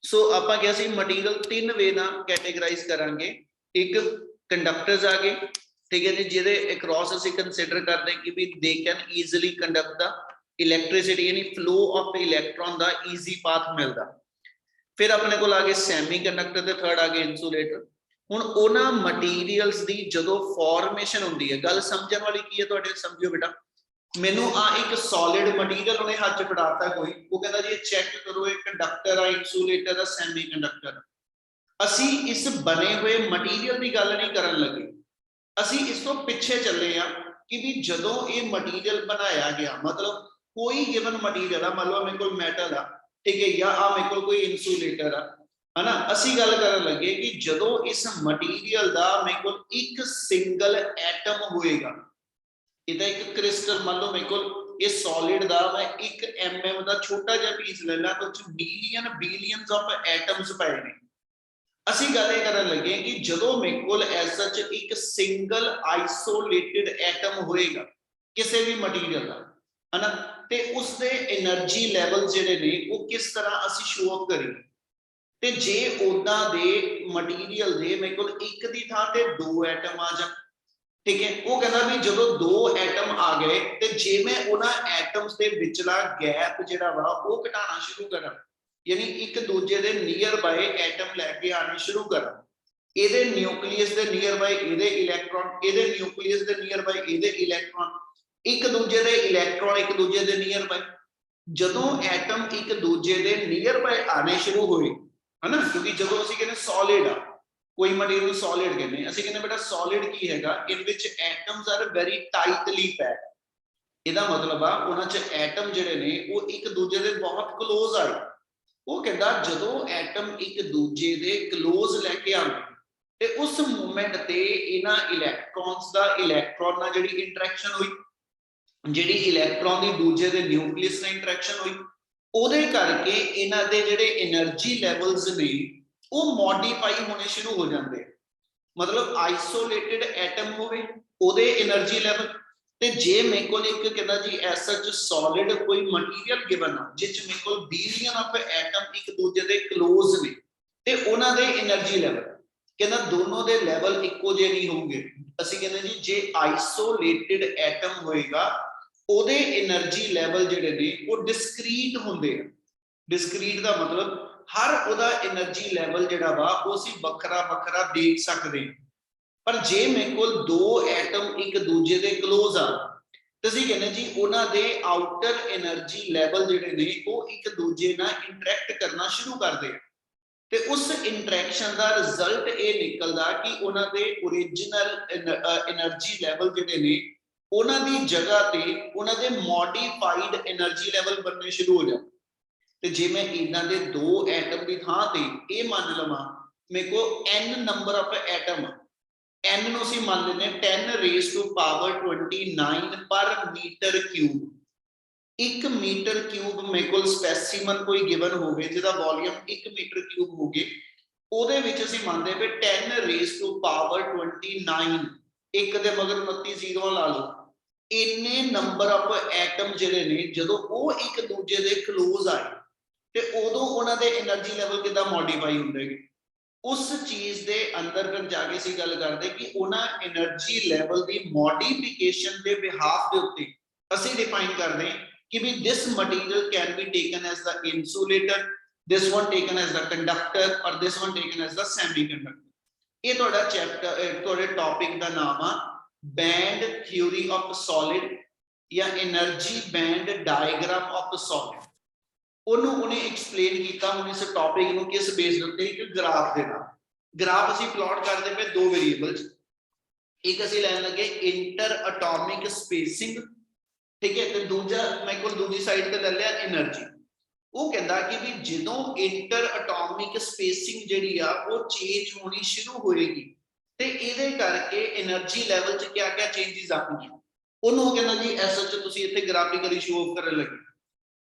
सो आपां क्या सी मटीरियल तीन वे नाल कैटेगराइज करांगे। एक कंडक्टर्स आ गए, ठीक है जी, जिहदे अक्रॉस असीं कंसीडर करते हैं कि भी they can easily conduct the electricity, यानी फ्लो ऑफ इलैक्ट्रॉन का ईजी पाथ मिलता। फिर अपने को आ गए सैमी कंडक्टर, ते थर्ड आ गए इंसुलेटर। हुण उन्हां मटीरियल्स दी जदों फॉर्मेशन हुंदी है, गल समझण वाली की है तुहाडे, समझियो बेटा। मैनू आ एक सॉलिड मटीरियल उन्हें हाथ च फड़ाता कोई, वो कहता जी चेक करो ये कंडक्टर आ, इंसुलेटर आ, सैमी कंडक्टर। असी इस बने हुए मटीरियल की गल नहीं करन लगे, असी इस तो पिछे चले आ कि भी जदों ये मटीरियल बनाया गया, मतलब कोई गिवन मटीरियल आ, मान लो मेरे को मेटल आ, ठीक है, या आ मेरे को कोई इंसुलेटर आ, है ना। असी गल करन लगे कि जदों इस मटीरियल का मेरे को एक सिंगल एटम होएगा, इहदा एक क्रिस्टल, मान लो मेरे को ये सॉलिड दा मैं 1 mm का छोटा जिहा पीस ले ला, तो उस मिलियन बिलियंस ऑफ एटम्स पाए ने। असी गल ये करन लगे कि जदों मेरे को एज सच एक सिंगल आइसोलेटेड एटम होएगा किसी भी मटीरियल का, है ना, ते उसदे एनर्जी लेवल जिहड़े ने वो किस तरह असी शो अप करिए। ते जे उदां दे मटीरियल दे मेरे को एक दी थां ते 2 एटम आ जाण, ठीक है, वो कहता भी जो दो एटम आ गए तो जे मैं उन्होंने एटम्स के विचला गैप जिहड़ा वा वो घटाना शुरू करा, यानी एक दूजे के नीयर बाय एटम लैके आने शुरू करा, ये न्यूक्लीयस के नीयर बाय ये इलैक्ट्रॉन, ये न्यूक्लीयस के नीयर बाय ये इलैक्ट्रॉन, एक दूजे के इलैक्ट्रॉन एक दूजे के नीयर बाय। जदों एटम एक दूजे के नीयर बाय आने शुरू हुए, है ना, क्योंकि जदों असीं कहने सॉलिड आ, कोई मटीरियल सॉलिड कहने, असीं कहने बेटा सॉलिड की हैगा, in which atoms are very tightly packed. इहदा मतलब आ उन्हां च एटम जिहड़े ने वो एक दूजे दे बहुत क्लोज आए। वो कहंदा जदों एटम एक दूजे दे क्लोज लैके आउंदे ते उस मूवमेंट ते इन्हां इलैक्ट्रॉन्स दा इलैक्ट्रॉन नाल जिहड़ी इंटरैक्शन हुई, जिहड़ी इलैक्ट्रॉन दी दूजे दे न्यूक्लियस नाल इंटरैक्शन हुई, ਉਹਦੇ ਕਰਕੇ ਇਹਨਾਂ ਦੇ ਜਿਹੜੇ એનર્ਜੀ ਲੈਵਲਸ ਨੇ ਉਹ ਮੋਡੀਫਾਈ ਹੋਣੇ ਸ਼ੁਰੂ ਹੋ ਜਾਂਦੇ। मतलब आइसोलेटेड एटम होवे ਉਹਦੇ એનર્ਜੀ ਲੈਵਲ, ਤੇ ਜੇ ਮੇਰੇ ਕੋਲ ਇੱਕ ਕਹਿੰਦਾ ਜੀ ਐਸਾ ਜੋ ਸੋਲਿਡ ਕੋਈ ਮਟੀਰੀਅਲ ਗਿਵਨ ਆ ਜਿਸ ਚ ਮੇਰੇ ਕੋਲ ਬਿਲੀਅਨ ਆਫ ਐਟਮ ਇੱਕ ਦੂਜੇ ਦੇ ক্লোਜ਼ ਨੇ ਤੇ ਉਹਨਾਂ ਦੇ એનર્ਜੀ ਲੈਵਲ ਕਹਿੰਦਾ ਦੋਨੋਂ ਦੇ ਲੈਵਲ ਇੱਕੋ ਜਿਹੇ ਨਹੀਂ ਹੋਣਗੇ। ਅਸੀਂ ਕਹਿੰਦੇ ਜੀ ਜੇ ਆइसोलेटेड ਐਟਮ ਹੋਏਗਾ ਉਹਦੇ એનર્ਜੀ ਲੈਵਲ ਜਿਹੜੇ ਨੇ ਉਹ ਡਿਸਕ੍ਰੀਟ ਹੁੰਦੇ ਆ। ਡਿਸਕ੍ਰੀਟ ਦਾ ਮਤਲਬ हर ਉਹਦਾ એનર્ਜੀ ਲੈਵਲ ਜਿਹੜਾ ਵਾ ਉਹ ਅਸੀਂ ਵੱਖਰਾ ਵੱਖਰਾ ਦੇਖ ਸਕਦੇ ਹਾਂ। ਪਰ ਜੇ ਮੇਰੇ ਕੋਲ ਦੋ ਐਟਮ ਇੱਕ ਦੂਜੇ ਦੇ ক্লোਜ਼ ਆ ਤੇ ਅਸੀਂ ਕਹਿੰਦੇ ਜੀ ਉਹਨਾਂ ਦੇ ਆਊਟਰ એનર્ਜੀ ਲੈਵਲ ਜਿਹੜੇ ਨੇ ਉਹ ਇੱਕ ਦੂਜੇ ਨਾਲ ਇੰਟਰੈਕਟ ਕਰਨਾ ਸ਼ੁਰੂ ਕਰਦੇ ਆ ਤੇ ਉਸ ਇੰਟਰੈਕਸ਼ਨ ਦਾ ਰਿਜ਼ਲਟ ਇਹ ਨਿਕਲਦਾ ਕਿ ਉਹਨਾਂ ਦੇ ओरिजिनल એનર્ਜੀ ਲੈਵਲ ਜਿਹੜੇ ਨੇ ਉਹਨਾਂ ਦੀ ਜਗ੍ਹਾ ਤੇ ਉਹਨਾਂ ਦੇ ਮੋਡੀਫਾਈਡ એનર્ਜੀ ਲੈਵਲ ਬਣਨੇ ਸ਼ੁਰੂ ਹੋ ਜਾਂਦੇ। ਤੇ ਜੇ ਮੈਂ ਇਹਨਾਂ ਦੇ ਦੋ ਐਟਮ ਦੀ ਥਾਂ ਤੇ ਇਹ ਮੰਨ ਲਵਾਂ ਮੇਰੇ ਕੋ n number of atom, n ਨੂੰ ਅਸੀਂ ਮੰਨ ਲੈਂਦੇ 10 ਰੇਜ਼ ਟੂ ਪਾਵਰ 29 ਪਰ ਮੀਟਰ ਕਿਊਬ। 1 ਮੀਟਰ ਕਿਊਬ ਮੇਰੇ ਕੋਲ ਸਪੈਸੀਮਨ ਕੋਈ ਗਿਵਨ ਹੋਵੇ ਜਿਹਦਾ ਵੋਲਿਊਮ 1 ਮੀਟਰ ਕਿਊਬ ਹੋਗੇ, ਉਹਦੇ ਵਿੱਚ ਅਸੀਂ ਮੰਨਦੇ ਪਏ 10 ਰੇਜ਼ ਟੂ ਪਾਵਰ 29, ਇੱਕ ਦੇ ਮਗਰ 29 ਜ਼ੀਰੋ ਲਾ ਲਓ, ਇੰਨੇ ਨੰਬਰ ਆਫ ਐਟਮ ਜਿਹੜੇ ਨੇ ਜਦੋਂ ਉਹ ਇੱਕ ਦੂਜੇ ਦੇ ক্লোਜ਼ ਆਏ ਤੇ ਉਦੋਂ ਉਹਨਾਂ ਦੇ એનર્ਜੀ ਲੈਵਲ ਕਿਦਾਂ ਮੋਡੀਫਾਈ ਹੁੰਦੇ। ਉਸ ਚੀਜ਼ ਦੇ ਅੰਦਰ ਫਿਰ ਜਾ ਕੇ ਅਸੀਂ ਗੱਲ ਕਰਦੇ ਕਿ ਉਹਨਾਂ એનર્ਜੀ ਲੈਵਲ ਦੀ ਮੋਡੀਫਿਕੇਸ਼ਨ ਦੇ ਬਿਹਾਫ ਦੇ ਉੱਤੇ ਅਸੀਂ ਡਿਫਾਈਨ ਕਰਦੇ ਕਿ ਵੀ this material can be taken as the insulator, this one taken as the conductor ਔਰ this one taken as the semiconductor. ਇਹ ਤੁਹਾਡਾ ਚੈਪਟਰ ਤੁਹਾਡੇ ਟੌਪਿਕ ਦਾ ਨਾਮ ਆ ਬੈਂਡ ਥਿਊਰੀ ਆਫ ਸੋਲਿਡ ਜਾਂ energy band diagram of solid. ਉਹਨੇ explain ਕੀਤਾ ਹੁਣ ਇਸ ਟੌਪਿਕ ਨੂੰ ਕਿਸ ਬੇਸ ਦੇ ਉੱਤੇ, ਇੱਕ ਗ੍ਰਾਫ ਦੇ ਨਾਲ। ਗ੍ਰਾਫ ਅਸੀਂ ਪਲਾਟ ਕਰਦੇ ਪਏ ਦੋ ਵੇਰੀਏਬਲਸ, ਇੱਕ ਅਸੀਂ ਲੈਣ ਲੱਗੇ ਇੰਟਰ ਐਟੋਮਿਕ ਸਪੇਸਿੰਗ, ਠੀਕ ਹੈ, ਤੇ ਦੂਜਾ ਮੈਂ ਕੋਲ ਦੂਜੀ ਸਾਈਡ ਤੇ ਲੈ ਲਿਆ એનર્ਜੀ। ਉਹ ਕਹਿੰਦਾ ਕਿ ਵੀ ਜਦੋਂ ਇੰਟਰ ਐਟੋਮਿਕ ਸਪੇਸਿੰਗ ਜਿਹੜੀ ਆ ਉਹ ਚੇਂਜ ਹੋਣੀ ਸ਼ੁਰੂ ਹੋਏਗੀ ਤੇ ਇਹਦੇ ਕਰਕੇ એનર્ਜੀ ਲੈਵਲ 'ਚ ਕਿਆ ਕਿਆ ਚੇਂਜਸ ਆਉਣਗੀਆਂ। ਉਹਨੂੰ ਕਹਿੰਦਾ ਜੀ ਐਸਾ ਚ ਤੁਸੀਂ ਇੱਥੇ ਗ੍ਰਾਫਿਕਲੀ ਸ਼ੋ ਆਫ ਕਰਨ ਲੱਗੇ।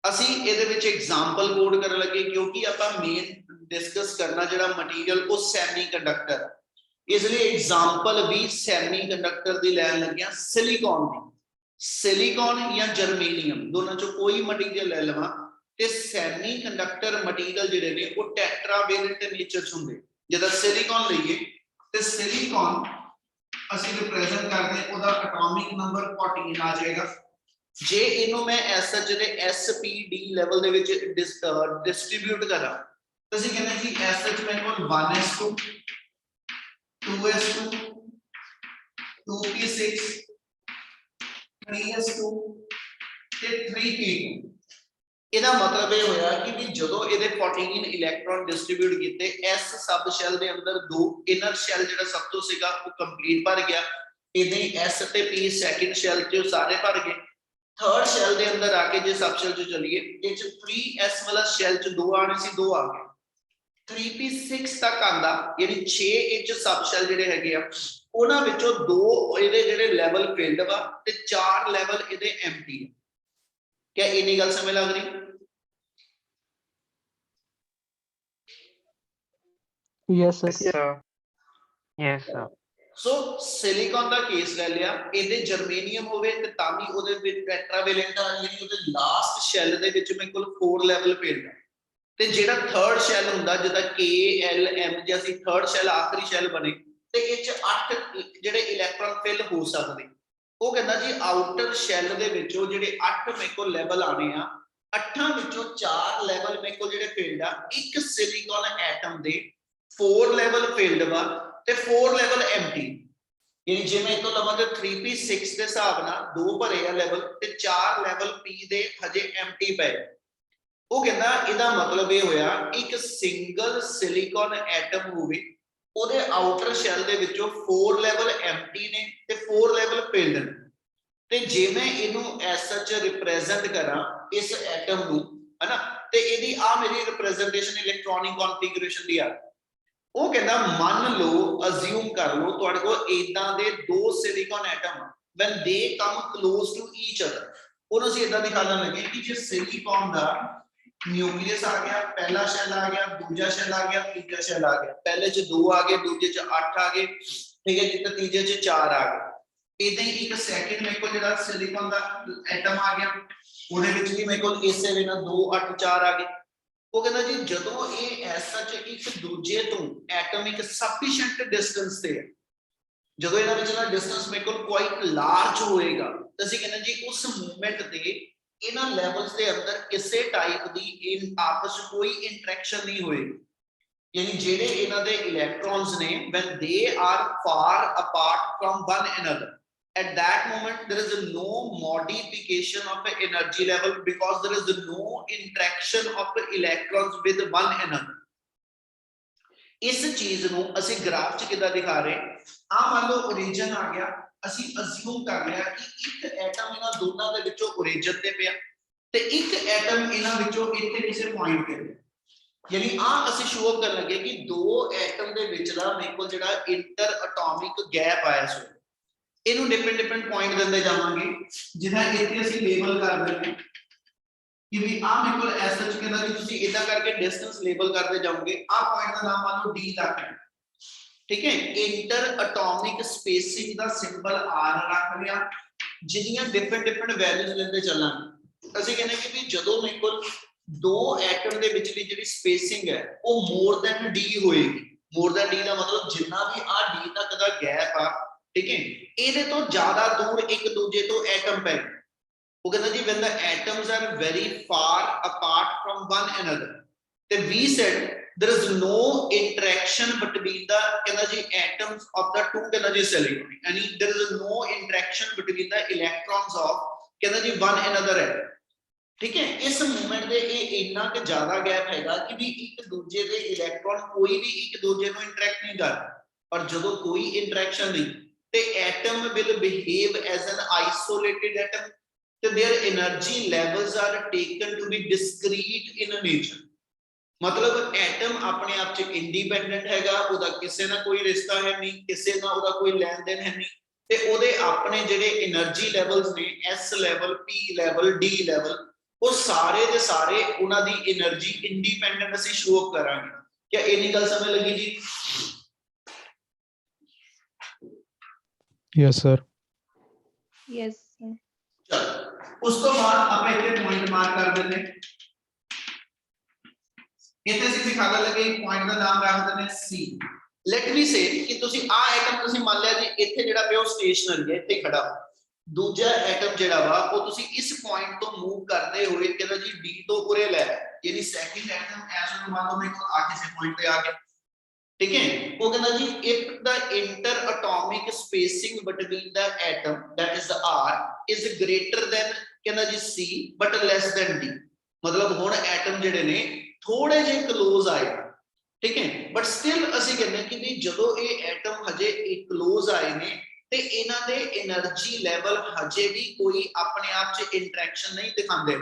ਅਸੀਂ ਇਹਦੇ ਵਿੱਚ ਐਗਜ਼ਾਮਪਲ ਕੋਡ ਕਰਨ ਲੱਗੇ ਕਿਉਂਕਿ ਆਪਾਂ ਮੇਨ ਡਿਸਕਸ ਕਰਨਾ ਜਿਹੜਾ ਮਟੀਰੀਅਲ ਉਹ ਸੈਮੀ ਕੰਡਕਟਰ, ਇਸ ਲਈ ਐਗਜ਼ਾਮਪਲ ਵੀ ਸੈਮੀ ਕੰਡਕਟਰ ਦੀ ਲੈਣ ਲੱਗਿਆ ਸਿਲੀਕॉन ਦੀ। सिलिकॉन या जर्मेनियम दोनों चो कोई मटीरियल ले लवा, ਤੇ ਸੈਮੀ ਕੰਡਕਟਰ ਮਟੀਰੀਅਲ ਜਿਹੜੇ ਨੇ ਉਹ ਟੈਟਰਾਵੇਲੈਂਟ ਨੇਚਰ ਚ ਹੁੰਦੇ। ਜਿੱਦਾਂ ਸਿਲੀਕਨ ਲਈਏ ਤੇ ਸਿਲੀਕਨ ਅਸੀਂ ਰਿਪਰੈਜ਼ੈਂਟ ਕਰਦੇ ਉਹਦਾ ਐਟੋਮਿਕ ਨੰਬਰ 14 ਆ ਜਾਏਗਾ। ਜੇ ਇਹਨੂੰ ਮੈਂ ਐਸਐਚ ਦੇ ਐਸਪੀਡੀ ਲੈਵਲ ਦੇ ਵਿੱਚ ਡਿਸਟ੍ਰੀਬਿਊਟ ਕਰਾਂ ਤਾਂ ਅਸੀਂ ਕਹਿੰਦੇ ਜੀ ਐਸਐਚ ਮੇਰੇ ਕੋਲ 1s2 2s2 2p6 3s2 ਤੇ 3p2। ਇਹਦਾ ਮਤਲਬ ਇਹ ਹੋਇਆ ਕਿ ਵੀ ਜਦੋਂ ਇਹਦੇ 14 ਇਲੈਕਟ੍ਰੋਨ ਡਿਸਟ੍ਰੀਬਿਊਟ ਕੀਤੇ ਐਸ ਸਬ ਸ਼ੈਲ ਦੇ ਅੰਦਰ ਦੋ ਇਨਰ ਸ਼ੈਲ ਜਿਹੜਾ ਸਭ ਤੋਂ ਸੀਗਾ ਉਹ ਕੰਪਲੀਟ ਭਰ ਗਿਆ। ਇਹਦੇ ਐਸ ਤੇ ਪੀ ਸੈਕੰਡ ਸ਼ੈਲ ਤੇ ਸਾਰੇ ਭਰ ਗਏ। ਥਰਡ ਸ਼ੈਲ ਦੇ ਅੰਦਰ ਆ ਕੇ ਜੇ ਸਬ ਸ਼ੈਲ ਚ ਚਲੀਏ ਇਹ ਚ 3s ਵਾਲਾ ਸ਼ੈਲ ਚ ਦੋ ਆਣੇ ਸੀ, ਦੋ ਆ ਗਏ। 3p6 ਤੱਕ ਆਂਦਾ ਯਾਨੀ 6 ਇੰਚ ਸਬ ਸ਼ੈਲ ਜਿਹੜੇ ਹੈਗੇ ਆ ਉਹਨਾਂ ਵਿੱਚੋਂ ਦੋ ਇਹਦੇ ਜਿਹੜੇ ਲੈਵਲ ਫਿਲਡ ਵਾ ਤੇ 4 ਲੈਵਲ ਇਹਦੇ ਐਮਟੀ। क्या इन्नी गल समझ लग रही? Yes, sir. Yes, sir. सो सिलिकॉन का केस ले लिया, ਇਹਦੇ ਜਰਮੇਨੀਅਮ ਹੋਵੇ ਤੇ ਤਾਂ ਵੀ ਉਹਦੇ ਵਿੱਚ ਟੈਟਰਾਵੇਲੈਂਟ ਆ ਯਾਨੀ ਉਹਦੇ ਲਾਸਟ ਸ਼ੈਲ ਦੇ ਵਿੱਚ ਮੇਰੇ ਕੋਲ 4 ਲੈਵਲ ਫਿਲਡ ਹੈ। ਤੇ ਜਿਹੜਾ ਥਰਡ ਸ਼ੈਲ ਹੁੰਦਾ ਜਿਹਦਾ ਕੇ ਐਲ ਐਮ ਜੇ ਅਸੀਂ ਥਰਡ ਸ਼ੈਲ ਆਖਰੀ ਸ਼ੈਲ ਬਣੇ ਤੇ ਇਹ ਚ 8 ਜਿਹੜੇ ਇਲੈਕਟ੍ਰੋਨ ਫਿਲ ਹੋ ਸਕਦੇ। ਉਹ ਕਹਿੰਦਾ ਜੀ ਆਊਟਰ ਸ਼ੈਲ ਦੇ ਵਿੱਚੋਂ ਜਿਹੜੇ 8 ਮੇਰੇ ਕੋਲ ਲੈਵਲ ਆਣੇ ਆ, 8 ਵਿੱਚੋਂ 4 ਲੈਵਲ ਮੇਰੇ ਕੋਲ ਜਿਹੜੇ ਫੀਲਡ ਆ ਇੱਕ ਸਿਲੀਕਨ ਐਟਮ ਦੇ 4 ਲੈਵਲ ਫੀਲਡ ਵਾ ਤੇ 4 ਲੈਵਲ ਐਮਟੀ। ਯਾਨੀ ਜੇ ਮੈਂ ਇਤੋਂ ਲਵਾਂ ਤੇ 3p6 ਦੇ ਹਿਸਾਬ ਨਾਲ ਦੋ ਭਰੇ ਆ ਲੈਵਲ ਤੇ 4 ਲੈਵਲ p ਦੇ ਹਜੇ ਐਮਟੀ ਪਏ। ਉਹ ਕਹਿੰਦਾ ਇਹਦਾ ਮਤਲਬ ਇਹ ਹੋਇਆ ਇੱਕ ਸਿੰਗਲ ਸਿਲੀਕਨ ਐਟਮ ਹੋਵੇ ਉਹਦੇ ਆਊਟਰ ਸ਼ੈਲ ਦੇ ਵਿੱਚੋਂ 4 ਲੈਵਲ ਐਮਟੀ ਨੇ ਤੇ 4 ਲੈਵਲ ਫਿਲਡ ਨੇ। ਤੇ ਜੇ ਮੈਂ ਇਹਨੂੰ ਐਸ ਸੱਚ ਰਿਪਰੈਜ਼ੈਂਟ ਕਰਾਂ ਇਸ ਐਟਮ ਨੂੰ ਹਨਾ ਤੇ ਇਹਦੀ ਆ ਮੇਰੀ ਰਿਪਰੈਜ਼ੈਂਟੇਸ਼ਨ ਇਲੈਕਟ੍ਰੋਨਿਕ ਕਨਫੀਗਰੇਸ਼ਨ ਦੀ ਆ। ਉਹ ਕਹਿੰਦਾ ਮੰਨ ਲਓ ਅਜ਼ਿਊਮ ਕਰ ਲਓ ਤੁਹਾਡੇ ਕੋਲ ਇਦਾਂ ਦੇ ਦੋ silicon atom when they come close to each other ਉਹਨੂੰ ਅਸੀਂ ਇਦਾਂ ਦਿਖਾਉਣ ਲੱਗੇ ਕਿ ਜੇ ਸਿਲੀਕਨ ਦਾ ਨਿਊਕਲੀਅਸ ਆ ਗਿਆ, ਪਹਿਲਾ ਸ਼ੈਲ ਆ ਗਿਆ, ਦੂਜਾ ਸ਼ੈਲ ਆ ਗਿਆ, ਤੀਜਾ ਸ਼ੈਲ ਆ ਗਿਆ। ਪਹਿਲੇ ਚ 2 ਆ ਗਏ, ਦੂਜੇ ਚ 8 ਆ ਗਏ, ਠੀਕ ਹੈ ਜੀ, ਤੇ ਤੀਜੇ ਚ 4 ਆ ਗਏ। ਇਦਾਂ ਹੀ ਇੱਕ ਸੈਕਿੰਡ ਮੇਰੇ ਕੋਲ ਜਿਹੜਾ ਸਿਲੀਕਨ ਦਾ ਐਟਮ ਆ ਗਿਆ ਉਹਦੇ ਵਿੱਚ ਵੀ ਮੇਰੇ ਕੋਲ ਇਸੇ ਵੇ ਨਾਲ 2 8 4 ਆ ਗਏ। ਉਹ ਕਹਿੰਦਾ ਜੀ ਜਦੋਂ ਇਹ ਐਸਾ ਚ ਇੱਕ ਦੂਜੇ ਤੋਂ ਐਟਮ ਇੱਕ ਸਫੀਸ਼ੀਐਂਟ ਡਿਸਟੈਂਸ ਤੇ ਹੈ, ਜਦੋਂ ਇਹਨਾਂ ਵਿੱਚ ਦਾ ਡਿਸਟੈਂਸ ਮੇਰੇ ਕੋਲ ਕੁਆਇਟ ਲਾਰਜ ਹੋਏਗਾ ਤਾਂ ਅਸੀਂ ਕਹਿੰਦੇ ਜੀ ਉਸ ਮੂਵਮੈਂਟ ਤੇ ਇਹਨਾਂ ਲੈਵਲਸ ਦੇ ਅੰਦਰ ਕਿਸੇ ਟਾਈਪ ਦੀ ਆਪਸ ਵਿੱਚ ਕੋਈ ਇੰਟਰੈਕਸ਼ਨ ਨਹੀਂ ਹੋਏਗੀ। ਯਾਨੀ ਜਿਹੜੇ ਇਹਨਾਂ ਦੇ ਇਲੈਕਟ੍ਰੋਨਸ ਨੇ when they are far apart from one another at that moment there is no modification of the energy level because there is no interaction of the electrons with one another। ਇਸ ਚੀਜ਼ ਨੂੰ ਅਸੀਂ graph 'ਚ ਕਿੱਦਾਂ ਦਿਖਾ ਰਹੇ ਆ, ਮੰਨ ਲਓ origin ਆ ਗਿਆ, ਅਸੀਂ ਅਸਿਊਮ ਕਰ ਲਿਆ ਕਿ ਇੱਕ ਐਟਮ ਇਹਨਾਂ ਦੋਨਾਂ ਦੇ ਵਿੱਚੋਂ origin ਤੇ ਪਿਆ ਤੇ ਇੱਕ ਐਟਮ ਇਹਨਾਂ ਵਿੱਚੋਂ ਇੱਥੇ ਕਿਸੇ ਪੁਆਇੰਟ ਤੇ ਪਿਆ। ਯਾਨੀ ਆ ਅਸੀਂ ਸ਼ੋ ਅਪ ਕਰਨ ਲੱਗੇ ਕਿ ਦੋ ਐਟਮ ਦੇ ਵਿਚਲਾ ਮੇਰੇ ਕੋਲ ਜਿਹੜਾ ਇੰਟਰ ਐਟੋਮਿਕ ਗੈਪ ਆਇਆ ਸੋ ਇਹਨੂੰ ਡਿਫਰੈਂਟ ਪੁਆਇੰਟ ਦਿੰਦੇ ਜਾਵਾਂਗੇ ਜਿਹਦਾ ਇੱਥੇ ਅਸੀਂ ਲੇਬਲ ਕਰ ਦਿੰਦੇ ਕਿ ਵੀ ਆ ਮੇਰੇ ਕੋਲ ਐਸ ਐਚ ਕਹਿੰਦਾ ਕਿ ਤੁਸੀਂ ਇਦਾਂ ਕਰਕੇ ਡਿਸਟੈਂਸ ਲੇਬਲ ਕਰਦੇ ਜਾਓਗੇ। ਆ ਪੁਆਇੰਟ ਦਾ ਨਾਮ ਮੰਨ ਲਓ ਡੀ ਤੱਕ ਹੈ, ਠੀਕ ਹੈ। ਇੰਟਰ ਐਟੋਮਿਕ ਸਪੇਸਿੰਗ ਦਾ ਸਿੰਬਲ ਆਰ ਰੱਖ ਲਿਆ, ਜਿਹਦੀਆਂ ਡਿਫਰੈਂਟ ਵੈਲਿਊਜ਼ ਲੈਂਦੇ ਚੱਲਾਂਗੇ। ਅਸੀਂ ਕਹਿੰਦੇ ਕਿ ਵੀ ਜਦੋਂ ਮੇਰੇ ਕੋਲ ਦੋ ਐਟਮ ਦੇ ਵਿਚਲੀ ਜਿਹੜੀ ਸਪੇਸਿੰਗ ਹੈ ਉਹ ਮੋਰ ਦੈਨ ਡੀ ਹੋਏਗੀ। ਮੋਰ ਦੈਨ ਡੀ ਦਾ ਮਤਲਬ ਜਿੰਨਾ ਵੀ ਆ ਡੀ ਤੱਕ ਦਾ ਗੈਪ ਆ, ਠੀਕ ਹੈ, ਇਹਦੇ ਤੋਂ ਜ਼ਿਆਦਾ ਦੂਰ ਇੱਕ ਦੂਜੇ ਤੋਂ ਐਟਮ ਪੈ। ਉਹ ਕਹਿੰਦਾ ਜੀ when the atoms are very far apart from one another ਤੇ we said there is no interaction between the ਕਹਿੰਦਾ ਜੀ atoms of the two ਕਹਿੰਦਾ ਜੀ silicon यानी there is no interaction between the electrons of ਕਹਿੰਦਾ ਜੀ one another ਹੈ, ਠੀਕ ਹੈ। ਇਸ ਮੂਵਮੈਂਟ ਦੇ ਇਹ ਇੰਨਾ ਕਿ ਜ਼ਿਆਦਾ ਗੈਪ ਹੈਗਾ ਕਿ ਵੀ ਇੱਕ ਦੂਜੇ ਦੇ ਇਲੈਕਟ੍ਰੋਨ ਕੋਈ ਵੀ ਇੱਕ ਦੂਜੇ ਨੂੰ ਇੰਟਰੈਕਟ ਨਹੀਂ ਕਰਦਾ। ਪਰ ਜਦੋਂ ਕੋਈ ਇੰਟਰੈਕਸ਼ਨ ਨਹੀਂ ਤੇ atom will behave as an isolated atom ਤੇ their energy levels are taken to be discrete in nature. मतलब एटम अपने आप च इंडिपेंडेंट हैगा, ਉਹਦਾ ਕਿਸੇ ਨਾਲ ਕੋਈ ਰਿਸ਼ਤਾ ਹੈ ਨਹੀਂ, ਕਿਸੇ ਨਾਲ ਉਹਦਾ ਕੋਈ ਲੈਣ ਦੇਣ ਹੈ ਨਹੀਂ ਤੇ ਉਹਦੇ ਆਪਣੇ ਜਿਹੜੇ એનર્ਜੀ ਲੈਵਲਸ ਨੇ ਐਸ ਲੈਵਲ, ਪੀ ਲੈਵਲ, ਡੀ ਲੈਵਲ, ਉਹ ਸਾਰੇ ਦੇ ਸਾਰੇ ਉਹਨਾਂ ਦੀ એનર્ਜੀ ਇੰਡੀਪੈਂਡੈਂਟ ਅਸੀਂ ਸ਼ੋ ਅਪ ਕਰਾਂਗੇ। क्या ਇੰਨੀ ਗੱਲ ਸਮਝ ਲੱਗੀ ਜੀ? Yes, sir. Yes, sir. चलो उस तो बाद आप एक पॉइंट मार्क कर देते हैं ਇੱਥੇ ਅਸੀਂ ਦਿਖਾਉਣ ਲੱਗੇ ਪੁਆਇੰਟ ਦਾ ਨਾਮ ਰੱਖ ਦਿੰਦੇ ਹਾਂ C। ਲੈਟ ਮੀ ਸੇ ਕਿ ਤੁਸੀਂ ਆ ਐਟਮ ਤੁਸੀਂ ਮੰਨ ਲਿਆ ਜੀ ਇੱਥੇ ਜਿਹੜਾ ਪਿਆ ਉਹ ਸਟੇਸ਼ਨਰੀ ਹੈ, ਇੱਥੇ ਖੜਾ। ਦੂਜਾ ਐਟਮ ਜਿਹੜਾ ਵਾ ਉਹ ਤੁਸੀਂ ਇਸ ਪੁਆਇੰਟ ਤੋਂ ਮੂਵ ਕਰਦੇ ਹੋਏ ਕਹਿੰਦਾ ਜੀ D ਤੋਂ ਉਰੇ ਲੈ, ਯਾਨੀ ਸੈਕਿੰਡ ਐਟਮ ਐਸ ਨੂੰ ਮੰਨ ਲਓ ਮੇਰੇ ਕੋਲ ਆ ਕਿਸੇ ਪੁਆਇੰਟ ਤੇ ਆ ਗਿਆ, ਠੀਕ ਹੈ। ਉਹ ਕਹਿੰਦਾ ਜੀ if the inter atomic spacing between the atom that is the R is greater than ਕਹਿੰਦਾ ਜੀ C but less than D, ਮਤਲਬ ਹੁਣ ਐਟਮ ਜਿਹੜੇ ਨੇ ਥੋੜੇ ਜਿਹੇ ਕਲੋਜ਼ ਆਏ, ਠੀਕ ਹੈ। ਬਟ ਸਟਿਲ ਅਸੀਂ ਕਹਿੰਦੇ ਕਿ ਵੀ ਜਦੋਂ ਇਹ ਐਟਮ ਹਜੇ ਇੱਕ ਕਲੋਜ਼ ਆਏ ਨੇ ਤੇ ਇਹਨਾਂ ਦੇ એનર્ਜੀ ਲੈਵਲ ਹਜੇ ਵੀ ਕੋਈ ਆਪਣੇ ਆਪ 'ਚ ਇੰਟਰੈਕਸ਼ਨ ਨਹੀਂ ਦਿਖਾਉਂਦੇ,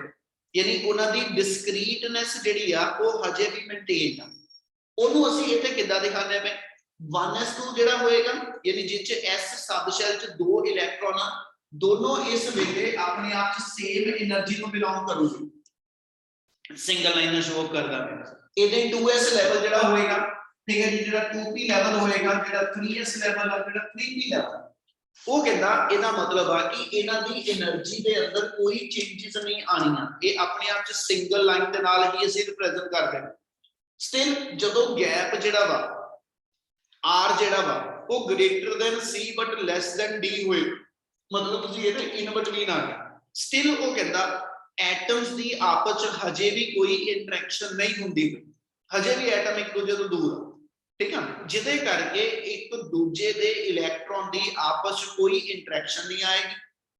ਯਾਨੀ ਉਹਨਾਂ ਦੀ ਡਿਸਕ੍ਰੀਟਨੈਸ ਜਿਹੜੀ ਆ ਉਹ ਹਜੇ ਵੀ ਮੇਨਟੇਨ ਆ। ਉਹਨੂੰ ਅਸੀਂ ਇੱਥੇ ਕਿੱਦਾਂ ਦਿਖਾਉਂਦੇ ਆ? 1s2 ਜਿਹੜਾ ਹੋਏਗਾ, ਯਾਨੀ ਜਿਸ 'ਚ s ਸਬ ਸ਼ੈਲ 'ਚ 2 ਇਲੈਕਟ੍ਰੋਨ ਆ, ਦੋਨੋਂ ਇਸ ਵੇਲੇ ਆਪਣੇ ਆਪ 'ਚ ਸੇਮ એનર્ਜੀ ਨੂੰ ਬਿਲੋਂਗ ਕਰੂਗੇ, ਸਿੰਗਲ ਲਾਈਨ ਨਾਲ ਸ਼ੋ ਕਰਦਾ ਹੈ। ਇਹਦੇ 2s ਲੈਵਲ ਜਿਹੜਾ ਹੋਏਗਾ, ਠੀਕ ਹੈ ਜੀ, ਜਿਹੜਾ 2p ਲੈਵਲ ਹੋਏਗਾ, ਜਿਹੜਾ 3s ਲੈਵਲ ਆ, ਜਿਹੜਾ 3p ਲੈਵਲ, ਉਹ ਕਹਿੰਦਾ ਇਹਦਾ ਮਤਲਬ ਆ ਕਿ ਇਹਨਾਂ ਦੀ એનર્ਜੀ ਦੇ ਅੰਦਰ ਕੋਈ ਚੇਂਜਸ ਨਹੀਂ ਆਣੀਆਂ, ਇਹ ਆਪਣੇ ਆਪ 'ਚ ਸਿੰਗਲ ਲਾਈਨ ਦੇ ਨਾਲ ਹੀ ਅਸੀਂ ਰਿਪਰੈਜ਼ੈਂਟ ਕਰਦੇ ਹਾਂ। ਸਟਿਲ ਜਦੋਂ ਗੈਪ ਜਿਹੜਾ ਵਾ R ਜਿਹੜਾ ਵਾ ਉਹ greater then C but less than D ਹੋਏ, ਮਤਲਬ ਤੁਸੀਂ ਇਹਦੇ ਇਨ ਬਿਟਵੀਨ ਆ ਗਿਆ, ਸਟਿਲ ਉਹ ਕਹਿੰਦਾ ਐਟਮਸ ਦੀ ਆਪਸ 'ਚ ਹਜੇ ਵੀ ਕੋਈ ਇੰਟਰੈਕਸ਼ਨ ਨਹੀਂ ਹੁੰਦੀ, ਹਜੇ ਵੀ ਐਟਮ ਇੱਕ ਦੂਜੇ ਤੋਂ ਦੂਰ ਆ, ਠੀਕ ਆ, ਜਿਹਦੇ ਕਰਕੇ ਇੱਕ ਦੂਜੇ ਦੇ ਇਲੈਕਟ੍ਰੋਨ ਦੀ ਆਪਸ 'ਚ ਕੋਈ ਇੰਟਰੈਕਸ਼ਨ ਨਹੀਂ ਆਏਗੀ,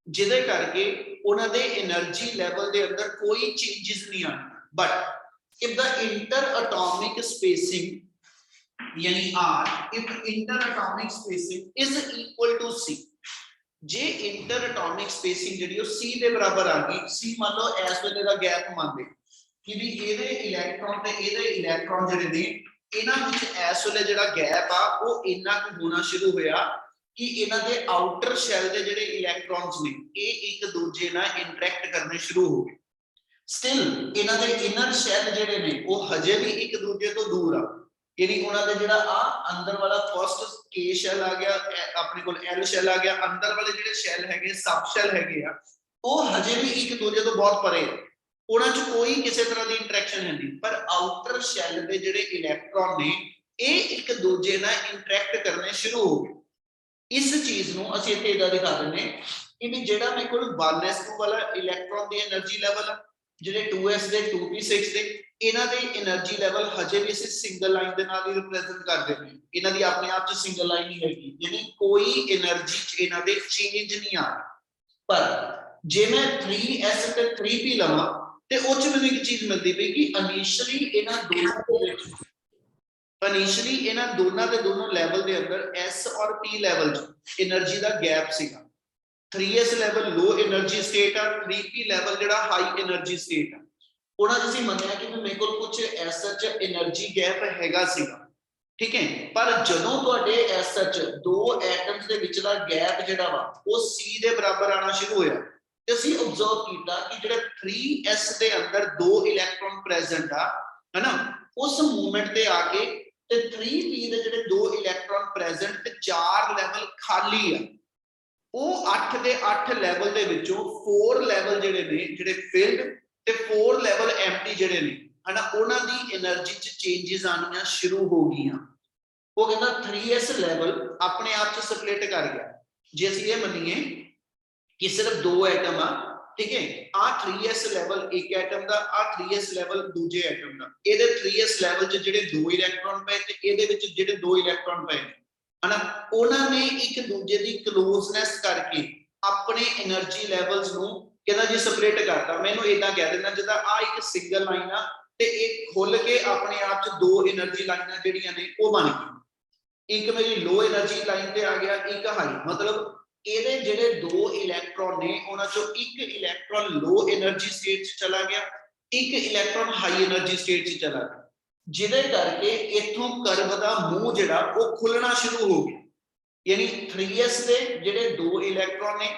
ਜਿਹਦੇ ਕਰਕੇ ਉਹਨਾਂ ਦੇ એનર્ਜੀ ਲੈਵਲ ਦੇ ਅੰਦਰ ਕੋਈ ਚੇਂਜਸ ਨਹੀਂ ਆਣਗੇ। But if the interatomic spacing yani R, if interatomic spacing is equal to C, ਜੇ interatomic spacing ਜਿਹੜੀ ਉਹ C ਦੇ ਬਰਾਬਰ ਆ ਗਈ, C ਮੰਨ ਲਓ ਇਸ ਵੇਲੇ ਦਾ ਗੈਪ ਮੰਨਦੇ ਕਿ ਵੀ ਇਹਦੇ ਇਲੈਕਟ੍ਰੋਨ ਤੇ ਇਹਦੇ ਇਲੈਕਟ੍ਰੋਨ ਜਿਹੜੇ ਨੇ ਇਹਨਾਂ ਵਿੱਚ ਇਸ ਵੇਲੇ ਜਿਹੜਾ ਗੈਪ ਆ ਉਹ ਇੰਨਾ ਕੁ ਹੋਣਾ ਸ਼ੁਰੂ ਹੋਇਆ ਕਿ ਇਹਨਾਂ ਦੇ ਆਊਟਰ ਸ਼ੈਲ ਦੇ ਜਿਹੜੇ ਇਲੈਕਟ੍ਰੋਨਸ ਨੇ ਇਹ ਇੱਕ ਦੂਜੇ ਨਾਲ ਇੰਟਰੈਕਟ ਕਰਨੇ ਸ਼ੁਰੂ ਹੋ ਗਏ। ਸਟਿਲ ਇਹਨਾਂ ਦੇ ਇਨਰ ਸ਼ੈਲ ਜਿਹੜੇ ਨੇ ਉਹ ਹਜੇ ਵੀ ਇੱਕ ਦੂਜੇ ਤੋਂ ਦੂਰ ਆ, ਯਾਨੀ ਉਹਨਾਂ ਦੇ ਜਿਹੜਾ ਆ ਅੰਦਰ ਵਾਲਾ ਫਸਟ K ਸ਼ੈਲ ਆ ਗਿਆ, ਆਪਣੇ ਕੋਲ L ਸ਼ੈਲ ਆ ਗਿਆ, ਅੰਦਰ ਵਾਲੇ ਜਿਹੜੇ ਸ਼ੈਲ ਹੈਗੇ ਸਬ ਸ਼ੈਲ ਹੈਗੇ ਆ ਉਹ ਹਜੇ ਵੀ ਇੱਕ ਦੂਜੇ ਤੋਂ ਬਹੁਤ ਪਰੇ, ਉਹਨਾਂ 'ਚ ਕੋਈ ਕਿਸੇ ਤਰ੍ਹਾਂ ਦੀ ਇੰਟਰੈਕਸ਼ਨ ਨਹੀਂ। ਪਰ ਆਊਟਰ ਸ਼ੈਲ ਦੇ ਜਿਹੜੇ ਇਲੈਕਟ੍ਰੋਨ ਨੇ ਇਹ ਇੱਕ ਦੂਜੇ ਨਾਲ ਇੰਟਰੈਕਟ ਕਰਨੇ ਸ਼ੁਰੂ ਹੋ ਗਏ। ਇਸ ਚੀਜ਼ ਨੂੰ ਅਸੀਂ ਇੱਥੇ ਇਦਾਂ ਦਿਖਾ ਦਿੰਦੇ ਕਿ ਵੀ ਜਿਹੜਾ ਮੇਰੇ ਕੋਲ 1s2 ਵਾਲਾ ਇਲੈਕਟ੍ਰੋਨ ਦੀ એનર્ਜੀ ਲੈਵਲ, ਜਿਹੜੇ 2s ਦੇ 2p6 ਦੇ, ਇਹਨਾਂ ਦੇ એનર્ਜੀ ਲੈਵਲ ਹਜੇ ਵੀ ਅਸੀਂ ਸਿੰਗਲ ਲਾਈਨ ਦੇ ਨਾਲ ਹੀ ਰਿਪਰੈਜ਼ੈਂਟ ਕਰਦੇ ਨੇ, ਇਹਨਾਂ ਦੀ ਆਪਣੇ ਆਪ 'ਚ ਸਿੰਗਲ ਲਾਈਨ ਹੀ ਹੈਗੀ, ਯਾਨੀ ਕੋਈ એનર્ਜੀ 'ਚ ਇਹਨਾਂ ਦੇ ਚੇਂਜ ਨਹੀਂ ਆ। ਪਰ ਜੇ ਮੈਂ 3s ਤੇ 3p ਲਵਾਂ ਤੇ ਉਹ 'ਚ ਮੈਨੂੰ ਇੱਕ ਚੀਜ਼ ਮਿਲਦੀ ਪਈ ਕਿ ਇਨੀਸ਼ੀਅਲੀ ਇਹਨਾਂ ਦੋਨਾਂ ਦੇ ਦੋਨੋਂ ਲੈਵਲ ਦੇ ਅੰਦਰ s ਔਰ p ਲੈਵਲ 'ਚ એનર્ਜੀ ਦਾ ਗੈਪ ਸੀਗਾ। 3s ਲੈਵਲ ਲੋ એનર્ਜੀ ਸਟੇਟ ਆ, 3p ਲੈਵਲ ਜਿਹੜਾ ਹਾਈ એનર્ਜੀ ਸਟੇਟ ਆ। ਉਹਨਾਂ ਤੁਸੀਂ ਮੰਨਿਆ ਕਿ ਮੇਰੇ ਕੋਲ ਕੁਝ ਐਸਐਚ એનર્ਜੀ ਗੈਪ ਹੈਗਾ ਸੀਗਾ, ਠੀਕ ਹੈ। ਪਰ ਜਦੋਂ ਤੁਹਾਡੇ ਐਸਐਚ ਦੋ ਐਟਮਸ ਦੇ ਵਿੱਚ ਦਾ ਗੈਪ ਜਿਹੜਾ ਵਾ ਉਹ C ਦੇ ਬਰਾਬਰ ਆਣਾ ਸ਼ੁਰੂ ਹੋਇਆ ਤੇ ਅਸੀਂ ਆਬਜ਼ਰਵ ਕੀਤਾ ਕਿ ਜਿਹੜਾ 3s ਦੇ ਅੰਦਰ ਦੋ ਇਲੈਕਟ੍ਰੋਨ ਪ੍ਰੈਜ਼ੈਂਟ ਆ, ਹੈਨਾ, ਉਸ ਮੂਵਮੈਂਟ ਤੇ ਆ ਕੇ ਤੇ 3p ਦੇ ਜਿਹੜੇ ਦੋ ਇਲੈਕਟ੍ਰੋਨ ਪ੍ਰੈਜ਼ੈਂਟ ਤੇ 4 ਲੈਵਲ ਖਾਲੀ ਆ, ਉਹ 8 ਦੇ 8 ਲੈਵਲ ਦੇ ਵਿੱਚੋਂ 4 ਲੈਵਲ ਜਿਹੜੇ ਨੇ ਜਿਹੜੇ ਫਿਲਡ ਤੇ 4 ਲੈਵਲ ਐਮਟੀ ਜਿਹੜੇ ਨੇ, ਹਨਾ, ਉਹਨਾਂ ਦੀ એનર્ਜੀ 'ਚ ਚੇਂਜਸ ਆਣੀਆਂ ਸ਼ੁਰੂ ਹੋ ਗਈਆਂ। ਉਹ ਕਹਿੰਦਾ 3s ਲੈਵਲ ਆਪਣੇ ਆਪ 'ਚ ਸਪਲਿਟ ਕਰ ਗਿਆ। ਜੇ ਅਸੀਂ ਇਹ ਮੰਨੀਏ ਕਿ ਸਿਰਫ ਦੋ ਐਟਮ ਆ, ਠੀਕ ਹੈ, ਆ 3s ਲੈਵਲ ਇੱਕ ਐਟਮ ਦਾ, ਆ 3s ਲੈਵਲ ਦੂਜੇ ਐਟਮ ਦਾ, ਇਹਦੇ 3s ਲੈਵਲ 'ਚ ਜਿਹੜੇ ਦੋ ਇਲੈਕਟ੍ਰੋਨ ਪਏ ਤੇ ਇਹਦੇ ਵਿੱਚ ਜਿਹੜੇ ਦੋ ਇਲੈਕਟ੍ਰੋਨ ਪਏ, ਹਨਾ, ਉਹਨਾਂ ਨੇ ਇੱਕ ਦੂਜੇ ਦੀ ਕਲੋਜ਼ਨੈਸ ਕਰਕੇ ਆਪਣੇ એનર્ਜੀ ਲੈਵਲਸ ਨੂੰ ਕਹਿੰਦਾ ਜੀ ਸਪਲਿਟ ਕਰਤਾ। ਮੈਨੂੰ ਇਦਾਂ ਕਹਿ ਦਿੰਦਾ ਜਿੱਦਾਂ ਆ ਇੱਕ ਸਿੰਗਲ ਲਾਈਨ ਆ ਤੇ ਇਹ ਖੁੱਲ ਕੇ ਆਪਣੇ ਆਪ 'ਚ ਦੋ એનર્ਜੀ ਲਾਈਨਾਂ ਜਿਹੜੀਆਂ ਨੇ ਉਹ ਬਣ ਗਈਆਂ, ਇੱਕ ਮੇਰੀ ਲੋ એનર્ਜੀ ਲਾਈਨ ਤੇ ਆ ਗਿਆ, ਇੱਕ ਹਾਈ, ਮਤਲਬ ਇਹਦੇ ਜਿਹੜੇ ਦੋ ਇਲੈਕਟ੍ਰੋਨ ਨੇ ਉਹਨਾਂ 'ਚੋਂ ਇੱਕ ਇਲੈਕਟ੍ਰੋਨ ਲੋ એનર્ਜੀ ਸਟੇਟ 'ਚ ਚਲਾ ਗਿਆ, ਇੱਕ ਇਲੈਕਟ੍ਰੋਨ ਹਾਈ એનર્ਜੀ ਸਟੇਟ 'ਚ ਚਲਾ ਗਿਆ, ਜਿਹਦੇ ਕਰਕੇ ਇੱਥੋਂ ਕਰਵ ਦਾ ਮੂੰਹ ਜਿਹੜਾ ਉਹ ਖੁੱਲਣਾ ਸ਼ੁਰੂ ਹੋ ਗਿਆ। ਯਾਨੀ 3s ਦੇ ਜਿਹੜੇ ਦੋ ਇਲੈਕਟ੍ਰੋਨ ਨੇ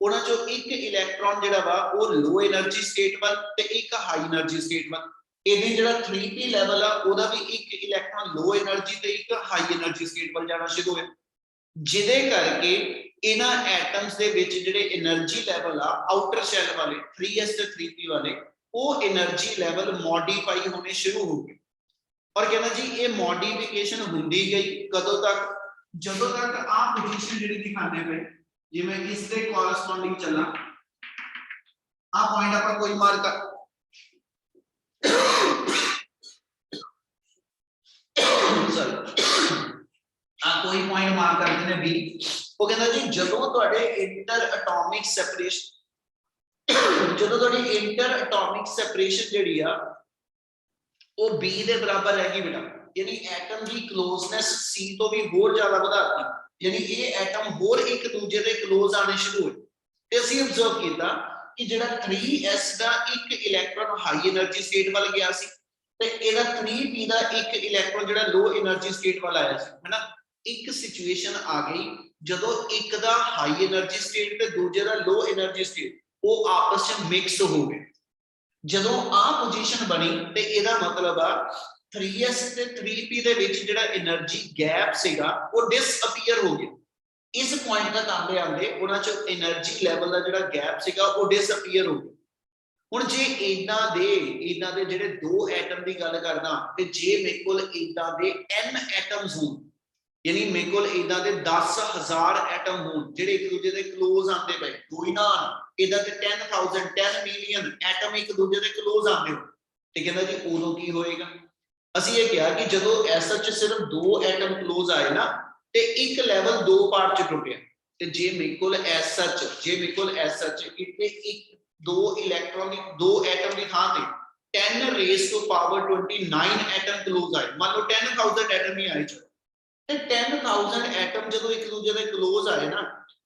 ਉਹਨਾਂ 'ਚੋਂ ਇੱਕ ਇਲੈਕਟ੍ਰੋਨ ਜਿਹੜਾ ਵਾ ਉਹ ਲੋ એનર્ਜੀ ਸਟੇਟ ਵੱਲ ਤੇ ਇੱਕ ਹਾਈ એનર્ਜੀ ਸਟੇਟ ਵੱਲ, ਇਹਦੀ ਜਿਹੜਾ 3p ਲੈਵਲ ਆ ਉਹਦਾ ਵੀ ਇੱਕ ਇਲੈਕਟ੍ਰੋਨ ਲੋ એનર્ਜੀ ਤੇ ਇੱਕ ਹਾਈ એનર્ਜੀ ਸਟੇਟ ਵੱਲ ਜਾਣਾ ਸ਼ੁਰੂ ਹੋਇਆ, ਜਿਹਦੇ ਕਰਕੇ ਇਹਨਾਂ ਐਟਮਸ ਦੇ ਵਿੱਚ ਜਿਹੜੇ એનર્ਜੀ ਲੈਵਲ ਆ ਆਊਟਰ ਸ਼ੈਲ ਵਾਲੇ 3s ਤੇ 3p ਵਾਲੇ, ਉਹ એનર્ਜੀ ਲੈਵਲ ਮੋਡੀਫਾਈ ਹੋਣੇ ਸ਼ੁਰੂ ਹੋ ਗਏ। और कहना जी ये मॉडिफिकेशन होंदी गई कदों तक, जदों तक आ पोजीशन जिहड़ी दिखाने पे जिवें इस दे कोरस्पोंडिंग चला आ पॉइंट आपां कोई मार्क सॉरी आ कोई पॉइंट मार्क करते ने बी, वो कहना जी जदों तुहाडे इंटर एटॉमिक सेपरेशन ਜਦੋਂ ਤੁਹਾਡੀ ਇੰਟਰ ਐਟॉमिक ਸੈਪਰੇਸ਼ਨ ਜਿਹੜੀ ਆ ਉਹ B ਦੇ ਬਰਾਬਰ ਹੈਗੀ ਬੇਟਾ, ਯਾਨੀ ਐਟਮ ਦੀ ਕਲੋਜ਼ਨੈਸ C ਤੋਂ ਵੀ ਹੋਰ ਜ਼ਿਆਦਾ ਵਧਾਤੀ, ਯਾਨੀ ਇਹ ਐਟਮ ਹੋਰ ਇੱਕ ਦੂਜੇ ਦੇ ਕਲੋਜ਼ ਆਣੇ ਸ਼ੁਰੂ ਹੋਏ ਤੇ ਅਸੀਂ ਅਬਜ਼ਰਵ ਕੀਤਾ ਕਿ ਜਿਹੜਾ 3s ਦਾ ਇੱਕ ਇਲੈਕਟ੍ਰੋਨ ਹਾਈ એનર્ਜੀ ਸਟੇਟ ਵੱਲ ਗਿਆ ਸੀ ਤੇ ਇਹਦਾ 3p ਦਾ ਇੱਕ ਇਲੈਕਟ੍ਰੋਨ ਜਿਹੜਾ ਲੋ એનર્ਜੀ ਸਟੇਟ ਵੱਲ ਆਇਆ ਸੀ, ਹੈਨਾ। ਇੱਕ ਸਿਚੁਏਸ਼ਨ ਆ ਗਈ ਜਦੋਂ ਇੱਕ ਦਾ ਹਾਈ એનર્ਜੀ ਸਟੇਟ ਤੇ ਦੂਜੇ ਦਾ ਲੋ એનર્ਜੀ ਸਟੇਟ ਉਹ ਆਪਸ ਵਿੱਚ ਮਿਕਸ ਹੋ ਗਏ। ਜਦੋਂ ਆ ਪੋਜੀਸ਼ਨ ਬਣੀ ਤੇ ਇਹਦਾ ਮਤਲਬ ਆ 3s ਤੇ 3p ਦੇ ਵਿੱਚ ਜਿਹੜਾ એનર્ਜੀ ਗੈਪ ਸੀਗਾ ਉਹ ਡਿਸਅਪੀਅਰ ਹੋ ਗਿਆ। ਇਸ ਪੁਆਇੰਟ ਤੱਕ ਆਂਦੇ ਆਂਦੇ ਉਹਨਾਂ ਚ એનર્ਜੀ ਲੈਵਲ ਦਾ ਜਿਹੜਾ ਗੈਪ ਸੀਗਾ ਉਹ ਡਿਸਅਪੀਅਰ ਹੋ ਗਿਆ। ਹੁਣ ਜੇ ਇਹਨਾਂ ਦੇ ਜਿਹੜੇ ਦੋ ਐਟਮ ਦੀ ਗੱਲ ਕਰਦਾ ਤੇ ਜੇ ਮੇਰੇ ਕੋਲ ਇਦਾਂ ਦੇ n ਐਟਮਸ ਹੋਣ, ਯਾਨੀ ਮੇਰੇ ਕੋਲ ਇਦਾਂ ਦੇ 10,000 ਐਟਮ ਹੋਣ ਜਿਹੜੇ ਇੱਕ ਦੂਜੇ ਦੇ ਕਲੋਜ਼ ਆਉਂਦੇ ਪਏ, ਕੋਈ ਨਾ ਇਦਾਂ ਤੇ 10,000 10 ਮਿਲੀਅਨ ਐਟਮ ਇੱਕ ਦੂਜੇ ਦੇ ਕਲੋਜ਼ ਆਉਂਦੇ ਹੋ ਤੇ ਕਹਿੰਦਾ ਜੀ ਉਦੋਂ ਕੀ ਹੋਏਗਾ। ਅਸੀਂ ਇਹ ਕਿਹਾ ਕਿ ਜਦੋਂ ਐਸਐਚ ਸਿਰਫ ਦੋ ਐਟਮ ਕਲੋਜ਼ ਆਏ ਨਾ ਤੇ ਇੱਕ ਲੈਵਲ ਦੋ ਪਾਰਟ ਚ ਟੁੱਟਿਆ ਤੇ ਜੇ ਮੇਰੇ ਕੋਲ ਐਸਐਚ ਇੱਥੇ ਇੱਕ ਦੋ ਇਲੈਕਟ੍ਰੋਨ ਦੀ ਦੋ ਐਟਮ ਦੀ ਥਾਂ ਤੇ 10 raise to power 29 atom close ਆਏ, ਮੰਨ ਲਓ 10,000 ਐਟਮ ਹੀ ਆਏ ਤੇ 10,000 ਐਟਮ ਜਦੋਂ ਇੱਕ ਦੂਜੇ ਦੇ ਕਲੋਜ਼ ਆਏ ਨਾ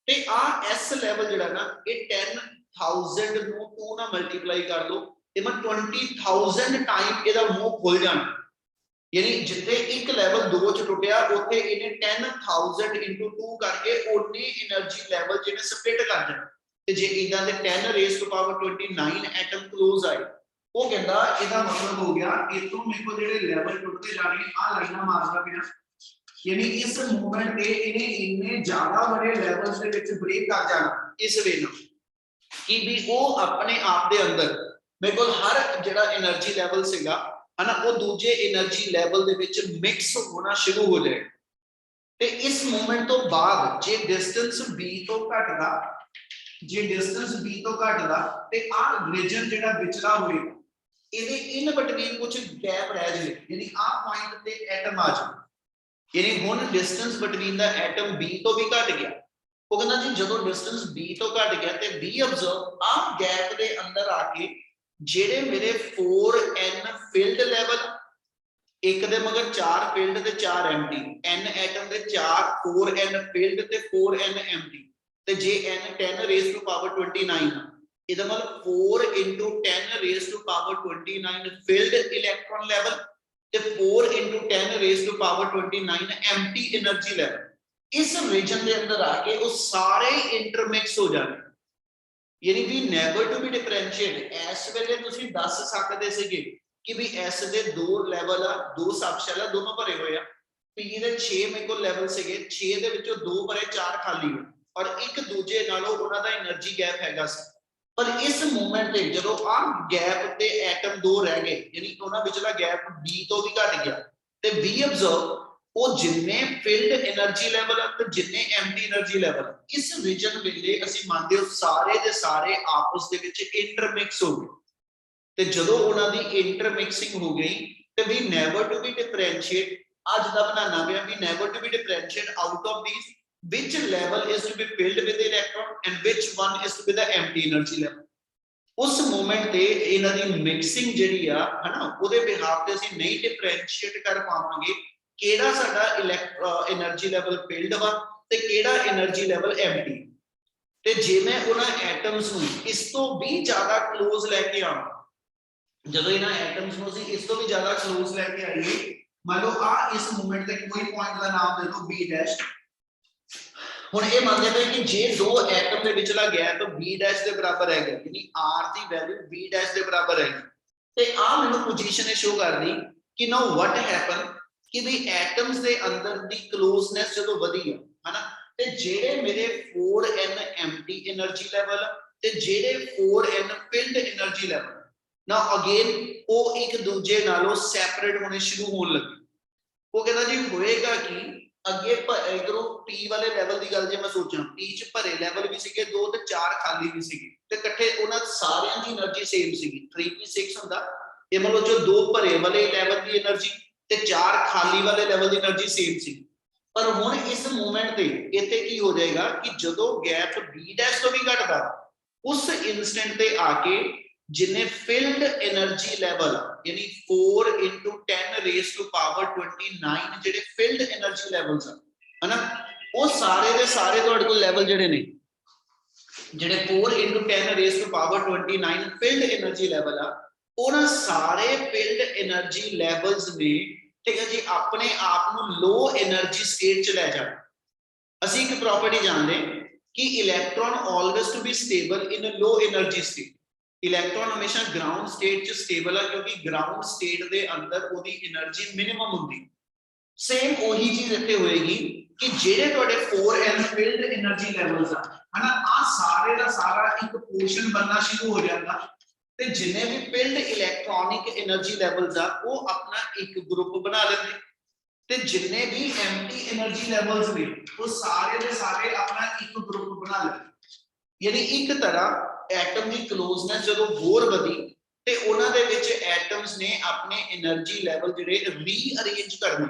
ਤੇ ਆ ਐਸ ਲੈਵਲ ਜਿਹੜਾ ਨਾ ਇਹ 10,000 ਨੂੰ 2 ਨਾਲ ਮਲਟੀਪਲਾਈ ਕਰ ਲਓ ਤੇ ਮੈਂ 20,000 ਟਾਈਮ ਇਹਦਾ ਮੂੰਹ ਖੁੱਲ ਜਾਣਾ, ਯਾਨੀ ਜਿੱਥੇ ਇੱਕ ਲੈਵਲ 2 ਚ ਟੁੱਟਿਆ ਉੱਥੇ ਇਹਨੇ 10,000 into 2 ਕਰਕੇ ਉਹਨੇ એનર્ਜੀ ਲੈਵਲ ਜਿਹਨੇ ਸਪਲਿਟ ਕਰ ਦੇਣਾ ਤੇ ਜੇ ਇਦਾਂ ਦੇ 10 raise to power 29 atom close ਆਏ ਉਹ ਕਹਿੰਦਾ ਇਹਦਾ ਮਤਲਬ ਹੋ ਗਿਆ ਇਤੋਂ ਮੇਰੇ ਕੋਲ ਜਿਹੜੇ ਲੈਵਲ ਟੁੱਟਦੇ ਜਾਣਗੇ ਆ ਲਾਈਨਾਂ ਮਾਰਦਾ ਪਿਆ, ਯਾਨੀ ਇਸ ਮੂਵਮੈਂਟ ਤੇ ਇਹਨੇ ਇੰਨੇ ਜ਼ਿਆਦਾ ਬੜੇ ਲੈਵਲਸ ਦੇ ਵਿੱਚ ਬ੍ਰੇਕ ਕਰ ਜਾਣਾ ਇਸ ਵੇ ਨਾਲ ਕਿ ਵੀ ਉਹ ਆਪਣੇ ਆਪ ਦੇ ਅੰਦਰ ਮੇਰੇ ਕੋਲ ਹਰ ਜਿਹੜਾ એનર્ਜੀ ਲੈਵਲ ਸੀਗਾ ਹਨਾ ਉਹ ਦੂਜੇ એનર્ਜੀ ਲੈਵਲ ਦੇ ਵਿੱਚ ਮਿਕਸ ਹੋਣਾ ਸ਼ੁਰੂ ਹੋ ਜਾਏ ਤੇ ਇਸ ਮੂਵਮੈਂਟ ਤੋਂ ਬਾਅਦ ਜੇ ਡਿਸਟੈਂਸ b ਤੋਂ ਘਟਦਾ ਤੇ ਆਹ ਰੀਜਨ ਜਿਹੜਾ ਵਿਚਲਾ ਹੋਏਗਾ ਇਹਦੇ ਇਨ ਬਿਟਵੀਨ ਕੁਝ ਗੈਪ ਰਹਿ ਜਾਏ, ਯਾਨੀ ਆਹ ਪੁਆਇੰਟ ਤੇ ਐਟਮ ਆ ਜਾਏ, ਯਾਨੀ ਹੁਣ distance between the atom b ਤੋਂ ਵੀ ਘਟ ਗਿਆ। ਉਹ ਕਹਿੰਦਾ ਜੀ ਜਦੋਂ ਡਿਸਟੈਂਸ b ਤੋਂ ਘਟ ਗਿਆ ਤੇ b ਅਬਜ਼ਰਵ ਆ ਗੈਪ ਦੇ ਅੰਦਰ ਆ ਕੇ ਜਿਹੜੇ ਮੇਰੇ 4n ਫਿਲਡ ਲੈਵਲ ਇੱਕ ਦੇ ਮਗਰ 4 ਫਿਲਡ ਤੇ 4 ਐਮਟੀ n ਐਟਮ ਦੇ 4n ਫਿਲਡ ਤੇ 4n ਐਮਟੀ ਤੇ ਜੇ n 10 ਰੇਜ਼ ਟੂ ਪਾਵਰ 29 ਇਹਦਾ ਮਤਲਬ 4 into 10 raise to power 29 filled electron level ਤੇ 4 into 10 raised to power 29 empty energy level ਇਸ ਰੀਜਨ ਦੇ ਅੰਦਰ ਆ ਕੇ ਉਹ ਸਾਰੇ ਇੰਟਰਮਿਕਸ ਹੋ ਜਾਣੇ, ਯਾਨੀ we never to be differentiate. ਇਸ ਵੇਲੇ ਤੁਸੀਂ ਦੱਸ ਸਕਦੇ ਸੀਗੇ ਕਿ ਵੀ S ਦੇ ਦੋ ਲੈਵਲ ਆ, ਦੋ ਸਬ ਸ਼ੈਲ ਆ, ਦੋਨੋਂ ਭਰੇ ਹੋਏ ਆ। P ਦੇ 6 ਮੇਰੇ ਕੋਲ ਲੈਵਲ ਸੀਗੇ, 6 ਦੇ ਵਿੱਚੋਂ 2 ਭਰੇ 4 ਖਾਲੀ ਹੋਏ ਔਰ ਇੱਕ ਦੂਜੇ ਨਾਲੋਂ ਉਹਨਾਂ ਦਾ એનર્ਜੀ ਗੈਪ ਹੈਗਾ ਸੀ। ਪਰ ਇਸ ਮੂਵਮੈਂਟ ਤੇ ਜਦੋਂ ਆ ਗੈਪ ਤੇ ਐਟਮ ਦੋ ਰਹਿ ਗਏ ਯਾਨੀ ਉਹਨਾਂ ਵਿਚਲਾ ਗੈਪ b ਤੋਂ ਵੀ ਘਟ ਗਿਆ ਤੇ b ਅਬਜ਼ਰਵ ਉਹ ਜਿੰਨੇ ਫਿਲਡ એનર્ਜੀ ਲੈਵਲ ਤੇ ਜਿੰਨੇ ਐਮਟੀ એનર્ਜੀ ਲੈਵਲ ਇਸ ਰੀਜਨ ਵੇਲੇ ਅਸੀਂ ਮੰਨਦੇ ਹਾਂ ਸਾਰੇ ਦੇ ਸਾਰੇ ਆਪਸ ਦੇ ਵਿੱਚ ਇੰਟਰਮਿਕਸ ਹੋ ਗਏ ਤੇ ਜਦੋਂ ਉਹਨਾਂ ਦੀ ਇੰਟਰਮਿਕਸਿੰਗ ਹੋ ਗਈ ਤੇ we never to be differentiate ਅੱਜ ਦਾ ਬਣਾਉਣਾ ਪਿਆ we never to be differentiate out of these which level is to be filled with electron and which one is to be the empty energy level। ਉਸ moment ਤੇ ਇਹਨਾਂ ਦੀ mixing ਜਿਹੜੀ ਆ ਹਨਾ ਉਹਦੇ ਬਿਹਾਫ ਤੇ ਅਸੀਂ ਨਹੀਂ ਡਿਫਰੈਂਸ਼ੀਏਟ ਕਰ ਪਾਵਾਂਗੇ ਕਿਹੜਾ ਸਾਡਾ એનર્ਜੀ ਲੈਵਲ ਫਿਲਡ ਵਾ ਤੇ ਕਿਹੜਾ એનર્ਜੀ ਲੈਵਲ ਐਮਟੀ ਤੇ ਜੇ ਮੈਂ ਉਹਨਾਂ ਐਟਮਸ ਨੂੰ ਇਸ ਤੋਂ ਵੀ ਜ਼ਿਆਦਾ ক্লোਜ਼ ਲੈ ਕੇ ਆਵਾਂ, ਜਦੋਂ ਇਹਨਾਂ ਐਟਮਸ ਨੂੰ ਅਸੀਂ ਇਸ ਤੋਂ ਵੀ ਜ਼ਿਆਦਾ ক্লোਜ਼ ਲੈ ਕੇ ਆਈਏ, ਮੰਨ ਲਓ ਆ ਇਸ ਮੂਮੈਂਟ ਤੇ ਕੋਈ ਪੁਆਇੰਟ ਦਾ ਨਾਮ ਦੇ ਦਿਓ b ਡੈਸ਼। ਹੁਣ ਇਹ ਮੰਨਦੇ ਪਏ ਕਿ ਜੇ ਦੋ ਐਟਮ ਦੇ ਵਿਚਲਾ ਗੈਪ b ਡੈਸ਼ ਦੇ ਬਰਾਬਰ ਹੈਗਾ ਯਾਨੀ r ਦੀ ਵੈਲਿਊ b ਡੈਸ਼ ਦੇ ਬਰਾਬਰ ਹੈਗੀ ਤੇ ਆ ਮੈਨੂੰ ਪੋਜੀਸ਼ਨ ਇਹ ਸ਼ੋ ਕਰਦੀ ਕਿ ਨਾਓ ਵਾਟ ਹੈਪਨ ਕਿ ਵੀ ਐਟਮਸ ਦੇ ਅੰਦਰ ਦੀ ਕਲੋਜ਼ਨੈਸ ਜਦੋਂ ਵਧੀ ਆ ਹਨਾ ਤੇ ਜਿਹੜੇ ਮੇਰੇ 4n ਐਮਟੀ એનર્ਜੀ ਲੈਵਲ ਤੇ ਜਿਹੜੇ 4n ਫਿਲਡ એનર્ਜੀ ਲੈਵਲ ਨਾਓ ਅਗੇਨ ਉਹ ਇੱਕ ਦੂਜੇ ਨਾਲੋਂ ਸੈਪਰੇਟ ਹੋਣੇ ਸ਼ੁਰੂ ਹੋਣ ਲੱਗੇ। ਉਹ ਕਹਿੰਦਾ ਜੀ ਹੋਏਗਾ ਕਿ ਅੱਗੇ ਇਧਰੋਂ P ਵਾਲੇ ਲੈਵਲ ਦੀ ਗੱਲ ਜੇ ਮੈਂ ਸੋਚਾਂ, P ਚ ਭਰੇ ਲੈਵਲ ਵੀ ਸੀਗੇ 2 ਤੇ 4 ਖਾਲੀ ਵੀ ਸੀਗੇ, ਤੇ ਇਕੱਠੇ ਉਹਨਾਂ ਸਾਰਿਆਂ ਦੀ એનર્ਜੀ ਸੇਮ ਸੀਗੀ। 3p6 ਹੁੰਦਾ, ਇਹ ਮੰਨ ਲਓ ਜੋ 2 ਭਰੇ ਵਾਲੇ ਲੈਵਲ ਦੀ એનર્ਜੀ ਤੇ 4 ਖਾਲੀ ਵਾਲੇ ਲੈਵਲ ਦੀ એનર્ਜੀ ਸੇਮ ਸੀ। ਪਰ ਹੁਣ ਇਸ ਮੂਵਮੈਂਟ ਤੇ ਇੱਥੇ ਕੀ ਹੋ ਜਾਏਗਾ ਕਿ ਜਦੋਂ ਗੈਪ B' ਤੋਂ ਵੀ ਘਟਦਾ, ਉਸ ਇਨਸਟੈਂਟ ਤੇ ਆ ਕੇ जिन्हें फिल्ड एनर्जी लेवल यानी 4 into 10 raised to power 29 ਜਿਹੜੇ ਫਿਲਡ એનર્ਜੀ ਲੈਵਲਸ ਆ ਹਨਾ, ਉਹ ਸਾਰੇ ਦੇ ਸਾਰੇ ਤੁਹਾਡੇ ਕੋਲ ਲੈਵਲ ਜਿਹੜੇ ਨੇ, ਜਿਹੜੇ 4 into 10 raised to power 29 filled energy level ਆ, ਉਹਨਾਂ ਸਾਰੇ ਫਿਲਡ એનર્ਜੀ ਲੈਵਲਸ ਨੇ, ਠੀਕ ਹੈ ਜੀ, ਆਪਣੇ ਆਪ ਨੂੰ ਲੋ એનર્ਜੀ ਸਟੇਟ ਚ ਲੈ ਜਾਣਾ। ਅਸੀਂ ਇੱਕ ਪ੍ਰੋਪਰਟੀ ਜਾਣਦੇ ਕਿ electron always to be stable in a low energy state. Electron ਹਮੇਸ਼ਾ ਗਰਾਊਂਡ ਸਟੇਟ ਚ ਸਟੇਬਲ ਹੈ, ਕਿਉਂਕਿ ਗਰਾਊਂਡ ਸਟੇਟ ਦੇ ਅੰਦਰ ਉਹਦੀ એનર્ਜੀ ਮਿਨੀਮਮ ਹੁੰਦੀ। ਸੇਮ ਉਹੀ ਚੀਜ਼ ਇੱਥੇ ਹੋਏਗੀ ਕਿ ਜਿਹੜੇ ਤੁਹਾਡੇ 4n ਫਿਲਡ એનર્ਜੀ ਲੈਵਲਸ ਆ ਹਨਾ, ਆ ਸਾਰੇ ਦਾ ਸਾਰਾ ਇੱਕ ਪੋਰਸ਼ਨ ਬਣਨਾ ਸ਼ੁਰੂ ਹੋ ਜਾਂਦਾ, ਤੇ ਜਿੰਨੇ ਵੀ ਫਿਲਡ ਇਲੈਕਟ੍ਰੋਨਿਕ એનર્ਜੀ ਲੈਵਲਸ ਆ ਉਹ ਆਪਣਾ ਇੱਕ ਗਰੁੱਪ ਬਣਾ ਲੈਂਦੇ, ਤੇ ਜਿੰਨੇ ਵੀ ਐਮਟੀ એનર્ਜੀ ਲੈਵਲਸ ਨੇ ਉਹ ਸਾਰੇ ਦੇ ਸਾਰੇ ਆਪਣਾ ਇੱਕ ਗਰੁੱਪ ਬਣਾ ਲੈਂਦੇ। ਯਾਨੀ ਇੱਕ ਤਰ੍ਹਾਂ ਐਟਮ ਦੀ ਕਲੋਜ਼ਨੈਸ ਜਦੋਂ ਹੋਰ ਵਧੀ ਤੇ ਉਹਨਾਂ ਦੇ ਵਿੱਚ ਐਟਮਸ ਨੇ ਆਪਣੇ એનર્ਜੀ ਲੈਵਲ ਜਿਹੜੇ ਰੀਅਰੇਂਜ ਕਰਨੇ,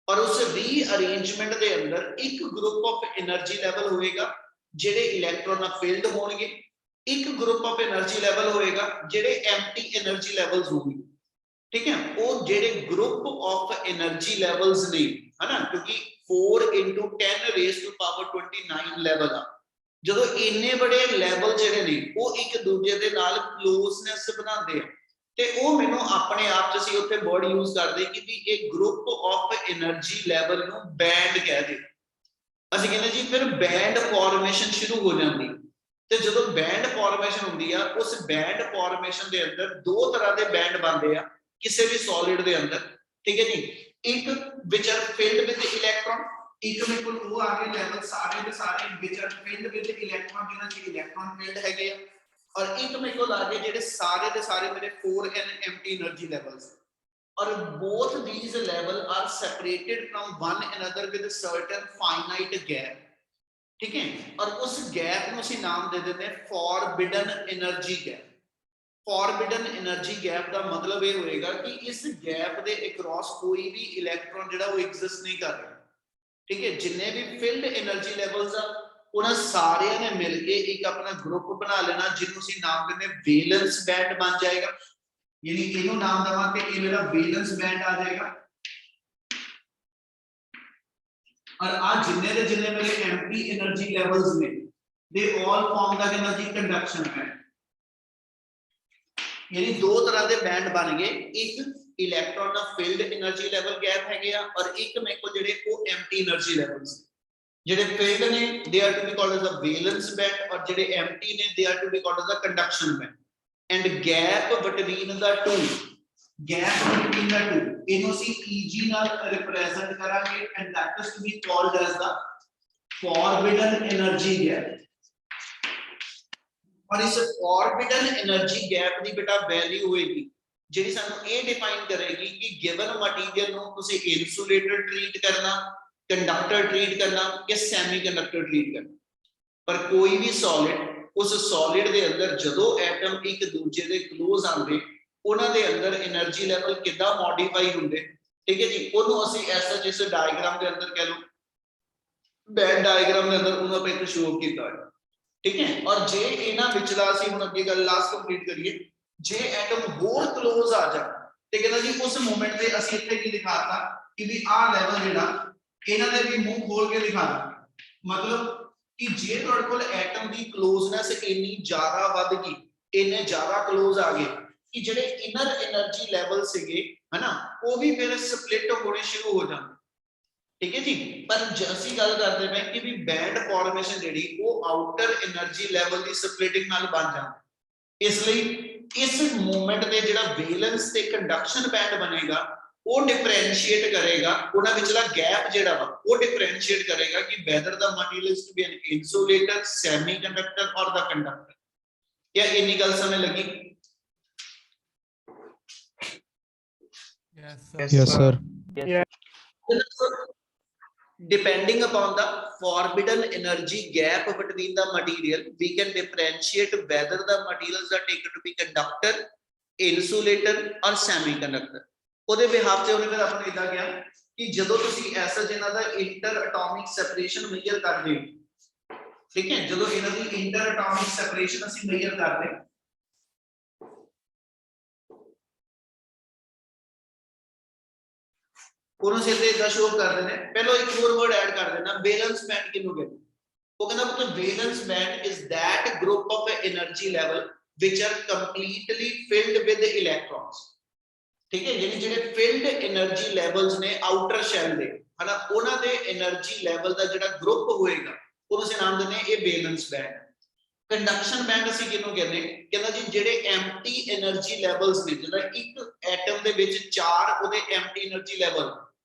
ਔਰ ਉਸ ਰੀਅਰੇਂਜਮੈਂਟ ਦੇ ਅੰਦਰ ਇੱਕ ਗਰੁੱਪ ਆਫ એનર્ਜੀ ਲੈਵਲ ਹੋਏਗਾ ਜਿਹੜੇ ਇਲੈਕਟ੍ਰੋਨ ਫੀਲਡ ਹੋਣਗੇ, ਇੱਕ ਗਰੁੱਪ ਆਫ એનર્ਜੀ ਲੈਵਲ ਹੋਏਗਾ ਜਿਹੜੇ ਐਮਟੀ એનર્ਜੀ ਲੈਵਲਸ ਹੋਣਗੇ। ਠੀਕ ਹੈ, ਉਹ ਜਿਹੜੇ ਗਰੁੱਪ ਆਫ એનર્ਜੀ ਲੈਵਲਸ ਨੇ ਹਨਾ, ਕਿਉਂਕਿ 4 into 10 raised to power 29 level ਆ, ਜਦੋਂ ਇੰਨੇ ਬੜੇ ਲੈਵਲ ਜਿਹੜੇ ਨੇ ਉਹ ਇੱਕ ਦੂਜੇ ਦੇ ਨਾਲ ਕਲੋਜ਼ਨੈਸ ਬਣਾਉਂਦੇ ਆ, ਤੇ ਉਹ ਮੈਨੂੰ ਆਪਣੇ ਆਪ ਚ ਅਸੀਂ ਉੱਥੇ ਵਰਡ ਯੂਜ਼ ਕਰਦੇ ਕਿ ਵੀ ਇਹ ਗਰੁੱਪ ਆਫ એનર્ਜੀ ਲੈਵਲ ਨੂੰ ਬੈਂਡ ਕਹਿ ਦੇ। ਅਸੀਂ ਕਹਿੰਦੇ ਜੀ ਫਿਰ ਬੈਂਡ ਫਾਰਮੇਸ਼ਨ ਸ਼ੁਰੂ ਹੋ ਜਾਂਦੀ, ਤੇ ਜਦੋਂ ਬੈਂਡ ਫਾਰਮੇਸ਼ਨ ਹੁੰਦੀ ਆ, ਉਸ ਬੈਂਡ ਫਾਰਮੇਸ਼ਨ ਦੇ ਅੰਦਰ ਦੋ ਤਰ੍ਹਾਂ ਦੇ ਬੈਂਡ ਬਣਦੇ ਆ ਕਿਸੇ ਵੀ ਸੋਲਿਡ ਦੇ ਅੰਦਰ। ਠੀਕ ਹੈ ਜੀ, ਇੱਕ ਵਿਚ ਆਰ ਫਿਲਡ ਵਿਦ ਇਲੈਕਟ੍ਰੋਨ, ਇੱਕ ਮੇਰੇ ਕੋਲ ਉਹ ਆ ਗਏ ਲੈਵਲ ਸਾਰੇ ਦੇ ਸਾਰੇ ਵਿਚ ਆਰ ਫਿਲਡ ਵਿਦ ਇਲੈਕਟ੍ਰੋਨ, ਜਿਹਨਾਂ ਚ ਇਲੈਕਟ੍ਰੋਨ ਫਿਲਡ ਹੈਗੇ ਆ, ਔਰ ਇੱਕ ਮੇਰੇ ਕੋਲ ਆ ਗਏ ਜਿਹੜੇ ਸਾਰੇ ਦੇ ਸਾਰੇ ਮੇਰੇ 4n empty energy levels, or both these level are separated from one another with a certain finite gap। ठीक है, और उस गैप ਨੂੰ ਅਸੀਂ ਨਾਮ ਦੇ ਦਿੰਦੇ ਹਾਂ forbidden energy gap। forbidden energy gap ਦਾ ਮਤਲਬ ਇਹ ਹੋਏਗਾ ਕਿ ਇਸ ਗੈਪ ਦੇ ਅਕ੍ਰੋਸ ਕੋਈ ਵੀ ਇਲੈਕਟ੍ਰੋਨ ਜਿਹੜਾ ਉਹ ਐਗਜ਼ਿਸਟ ਨਹੀਂ ਕਰ ਰਿਹਾ। ਠੀਕ ਹੈ, ਜਿੰਨੇ ਵੀ ਫਿਲਡ એનર્ਜੀ ਲੈਵਲਸ ਆ ਉਹਨਾਂ ਸਾਰਿਆਂ ਨੇ ਮਿਲ ਕੇ ਇੱਕ ਆਪਣਾ ਗਰੁੱਪ ਬਣਾ ਲੈਣਾ, ਜਿਹਨੂੰ ਅਸੀਂ ਨਾਮ ਦਿੰਦੇ ਵੈਲੈਂਸ ਬੈਂਡ ਬਣ ਜਾਏਗਾ। ਯਾਨੀ ਇਹਨੂੰ ਨਾਮ ਦਵਾਂਗੇ ਇਹ ਮੇਰਾ ਵੈਲੈਂਸ ਬੈਂਡ ਆ ਜਾਏਗਾ, और आज जिन्ने दे जिन्ने मेरे एम्प्टी एनर्जी लेवल्स ने they all form the energy conduction band. यानी दो तरह के बैंड बन गए, एक electron of filled energy level gap है गया, और एक मेरे को जेडे वो एम्प्टी एनर्जी लेवल्स जेडे फील्ड ने they are to be called as the valence band, और जेडे एम्प्टी ने they are to be called as the conduction band. And gap between the two, gap between the two Eno C Eg ਨਾਲ represent ਕਰਾਂਗੇ, and that is to be called as the forbidden energy gap। और इस forbidden energy gap ਦੀ ਬੇਟਾ value ਹੋਏਗੀ ਜਿਹੜੀ ਸਾਨੂੰ ਇਹ define ਕਰੇਗੀ ਕਿ ਗਿਵਨ ਮਟੀਰੀਅਲ ਨੂੰ ਤੁਸੀਂ ਇਨਸੂਲੇਟਰ ਟ੍ਰੀਟ ਕਰਨਾ, ਕੰਡਕਟਰ ਟ੍ਰੀਟ ਕਰਨਾ ਜਾਂ ਸੈਮੀਕੰਡਕਟਰ ਟ੍ਰੀਟ ਕਰਨਾ। ਪਰ ਕੋਈ ਵੀ ਸੋਲਿਡ, ਉਸ ਸੋਲਿਡ ਦੇ ਅੰਦਰ ਜਦੋਂ ਐਟਮ ਇੱਕ ਦੂਜੇ ਦੇ ਕਲੋਜ਼ ਆਉਂਦੇ ਉਹਨਾਂ ਦੇ ਅੰਦਰ એનર્ਜੀ ਲੈਵਲ ਕਿੱਦਾਂ ਮੋਡੀਫਾਈ ਹੁੰਦੇ। ਠੀਕ ਹੈ ਜੀ, ਉਹਨੂੰ ਅਸੀਂ ਐਸਾ ਜਿਸ ਡਾਇਗਰਾਮ ਦੇ ਅੰਦਰ ਕਹਿ ਲਓ, ਬੈਂਡ ਡਾਇਗਰਾਮ ਦੇ ਅੰਦਰ ਉਹਨੂੰ ਆਪਾਂ ਇੱਕ ਸ਼ੋ ਕੀਤਾ ਹੈ। ਠੀਕ ਹੈ, ਔਰ ਜੇ ਇਹਨਾਂ ਵਿਚਲਾ ਅਸੀਂ ਹੁਣ ਅੱਗੇ ਗੱਲ ਲਾਸਟ ਕੰਪਲੀਟ ਕਰੀਏ, ਜੇ ਐਟਮ ਹੋਰ ਕਲੋਜ਼ ਆ ਜਾ ਤੇ ਕਹਿੰਦਾ ਜੀ ਉਸ ਮੂਮੈਂਟ ਤੇ ਅਸੀਂ ਇੱਥੇ ਕੀ ਦਿਖਾਤਾ ਕਿ ਵੀ ਆਹ ਲੈਵਲ ਜਿਹੜਾ ਇਹਨਾਂ ਦੇ ਵੀ ਮੂੰਹ ਖੋਲ ਕੇ ਦਿਖਾਤਾ, ਮਤਲਬ ਕਿ ਜੇ ਤੁਹਾਡੇ ਕੋਲ ਐਟਮ ਦੀ ਕਲੋਜ਼ਨੈਸ ਇੰਨੀ ਜ਼ਿਆਦਾ ਵੱਧ ਗਈ, ਇੰਨੇ ਜ਼ਿਆਦਾ ਕਲੋਜ਼ ਆ ਗਏ ਕਿ ਜਿਹੜੇ ਇਨਰ એનર્ਜੀ ਲੈਵਲ ਸੀਗੇ ਹਨਾ ਉਹ ਵੀ ਫਿਰ ਸਪਲਿਟ ਹੋਣੇ ਸ਼ੁਰੂ ਹੋ ਜਾਂਦੇ। ਠੀਕ ਹੈ ਜੀ, ਪਰ ਅਸੀਂ ਗੱਲ ਕਰਦੇ ਪਏ ਕਿ ਵੀ ਬੈਂਡ ਫਾਰਮੇਸ਼ਨ ਜਿਹੜੀ ਉਹ ਆਊਟਰ એનર્ਜੀ ਲੈਵਲ ਦੀ ਸਪਲਿਟਿੰਗ ਨਾਲ ਬਣ ਜਾਂਦੀ। ਇਸ ਲਈ ਇਸ ਮੂਵਮੈਂਟ ਤੇ ਜਿਹੜਾ ਵੈਲੈਂਸ ਤੇ ਕੰਡਕਸ਼ਨ ਬੈਂਡ ਬਣੇਗਾ ਉਹ ਡਿਫਰੈਂਸ਼ੀਏਟ ਕਰੇਗਾ, ਉਹਨਾਂ ਵਿਚਲਾ ਗੈਪ ਜਿਹੜਾ ਵਾ ਉਹ ਡਿਫਰੈਂਸ਼ੀਏਟ ਕਰੇਗਾ ਕਿ whether the material is to be an insulator, semiconductor or the conductor. क्या इन्नी गल समझ लगी? Yes, sir. Depending upon the forbidden energy gap between the material, we can differentiate whether the materials are taken to be conductor, insulator or semiconductor. ਉਹਦੇ behalf ਤੇ ਉਹਨੇ ਫਿਰ ਆਪਾਂ ਨੂੰ ਇਦਾਂ ਕਿਹਾ ਕਿ ਜਦੋਂ ਤੁਸੀਂ ਐਸਾ ਜਿਹਨਾਂ ਦਾ ਇੰਟਰ ਐਟੋਮਿਕ ਸੈਪਰੇਸ਼ਨ ਮੇਜਰ ਕਰਦੇ ਹੋ, ਠੀਕ ਹੈ, ਜਦੋਂ ਇਹਨਾਂ ਦੀ ਇੰਟਰ ਐਟੋਮਿਕ ਸੈਪਰੇਸ਼ਨ ਅਸੀਂ ਮੇਜਰ ਕਰਦੇ ਹਾਂ, ਉਹਨੂੰ ਸਿੱਧੇ ਇਦਾਂ ਸ਼ੋ ਕਰਦੇ ਨੇ। ਪਹਿਲਾਂ ਇੱਕ ਹੋਰ ਵਰਡ ਐਡ ਕਰ ਦੇਣਾ, ਵੈਲੈਂਸ ਬੈਂਡ ਕਿਹਨੂੰ ਕਹਿੰਦੇ? ਉਹ ਕਹਿੰਦਾ ਕਿ wellness band is that group of energy level which are completely filled with electrons, ਠੀਕ ਹੈ, ਯਾਨੀ ਜਿਹੜੇ ਫਿਲਡ એનર્ਜੀ ਲੈਵਲਸ ਨੇ ਆਊਟਰ ਸ਼ੈਲ ਦੇ, ਹਨਾ, ਉਹਨਾਂ ਦੇ એનર્ਜੀ ਲੈਵਲ ਦਾ ਜਿਹੜਾ ਗਰੁੱਪ ਹੋਏਗਾ ਉਹਨੂੰ ਅਸੀਂ ਨਾਮ ਦਿੰਦੇ ਹਾਂ ਇਹ ਵੈਲੈਂਸ ਬੈਂਡ। ਕੰਡਕਸ਼ਨ ਬੈਂਡ ਅਸੀਂ ਕਿਹਨੂੰ ਕਹਿੰਦੇ? ਕਹਿੰਦਾ ਜੀ ਜਿਹੜੇ ਐਮਟੀ એનર્ਜੀ ਲੈਵਲਸ ਨੇ, ਜਿਹੜਾ ਇੱਕ ਐਟਮ ਦੇ ਵਿੱਚ 4 ਉਹਦੇ ਐਮਟੀ એનર્ਜੀ ਲੈਵਲ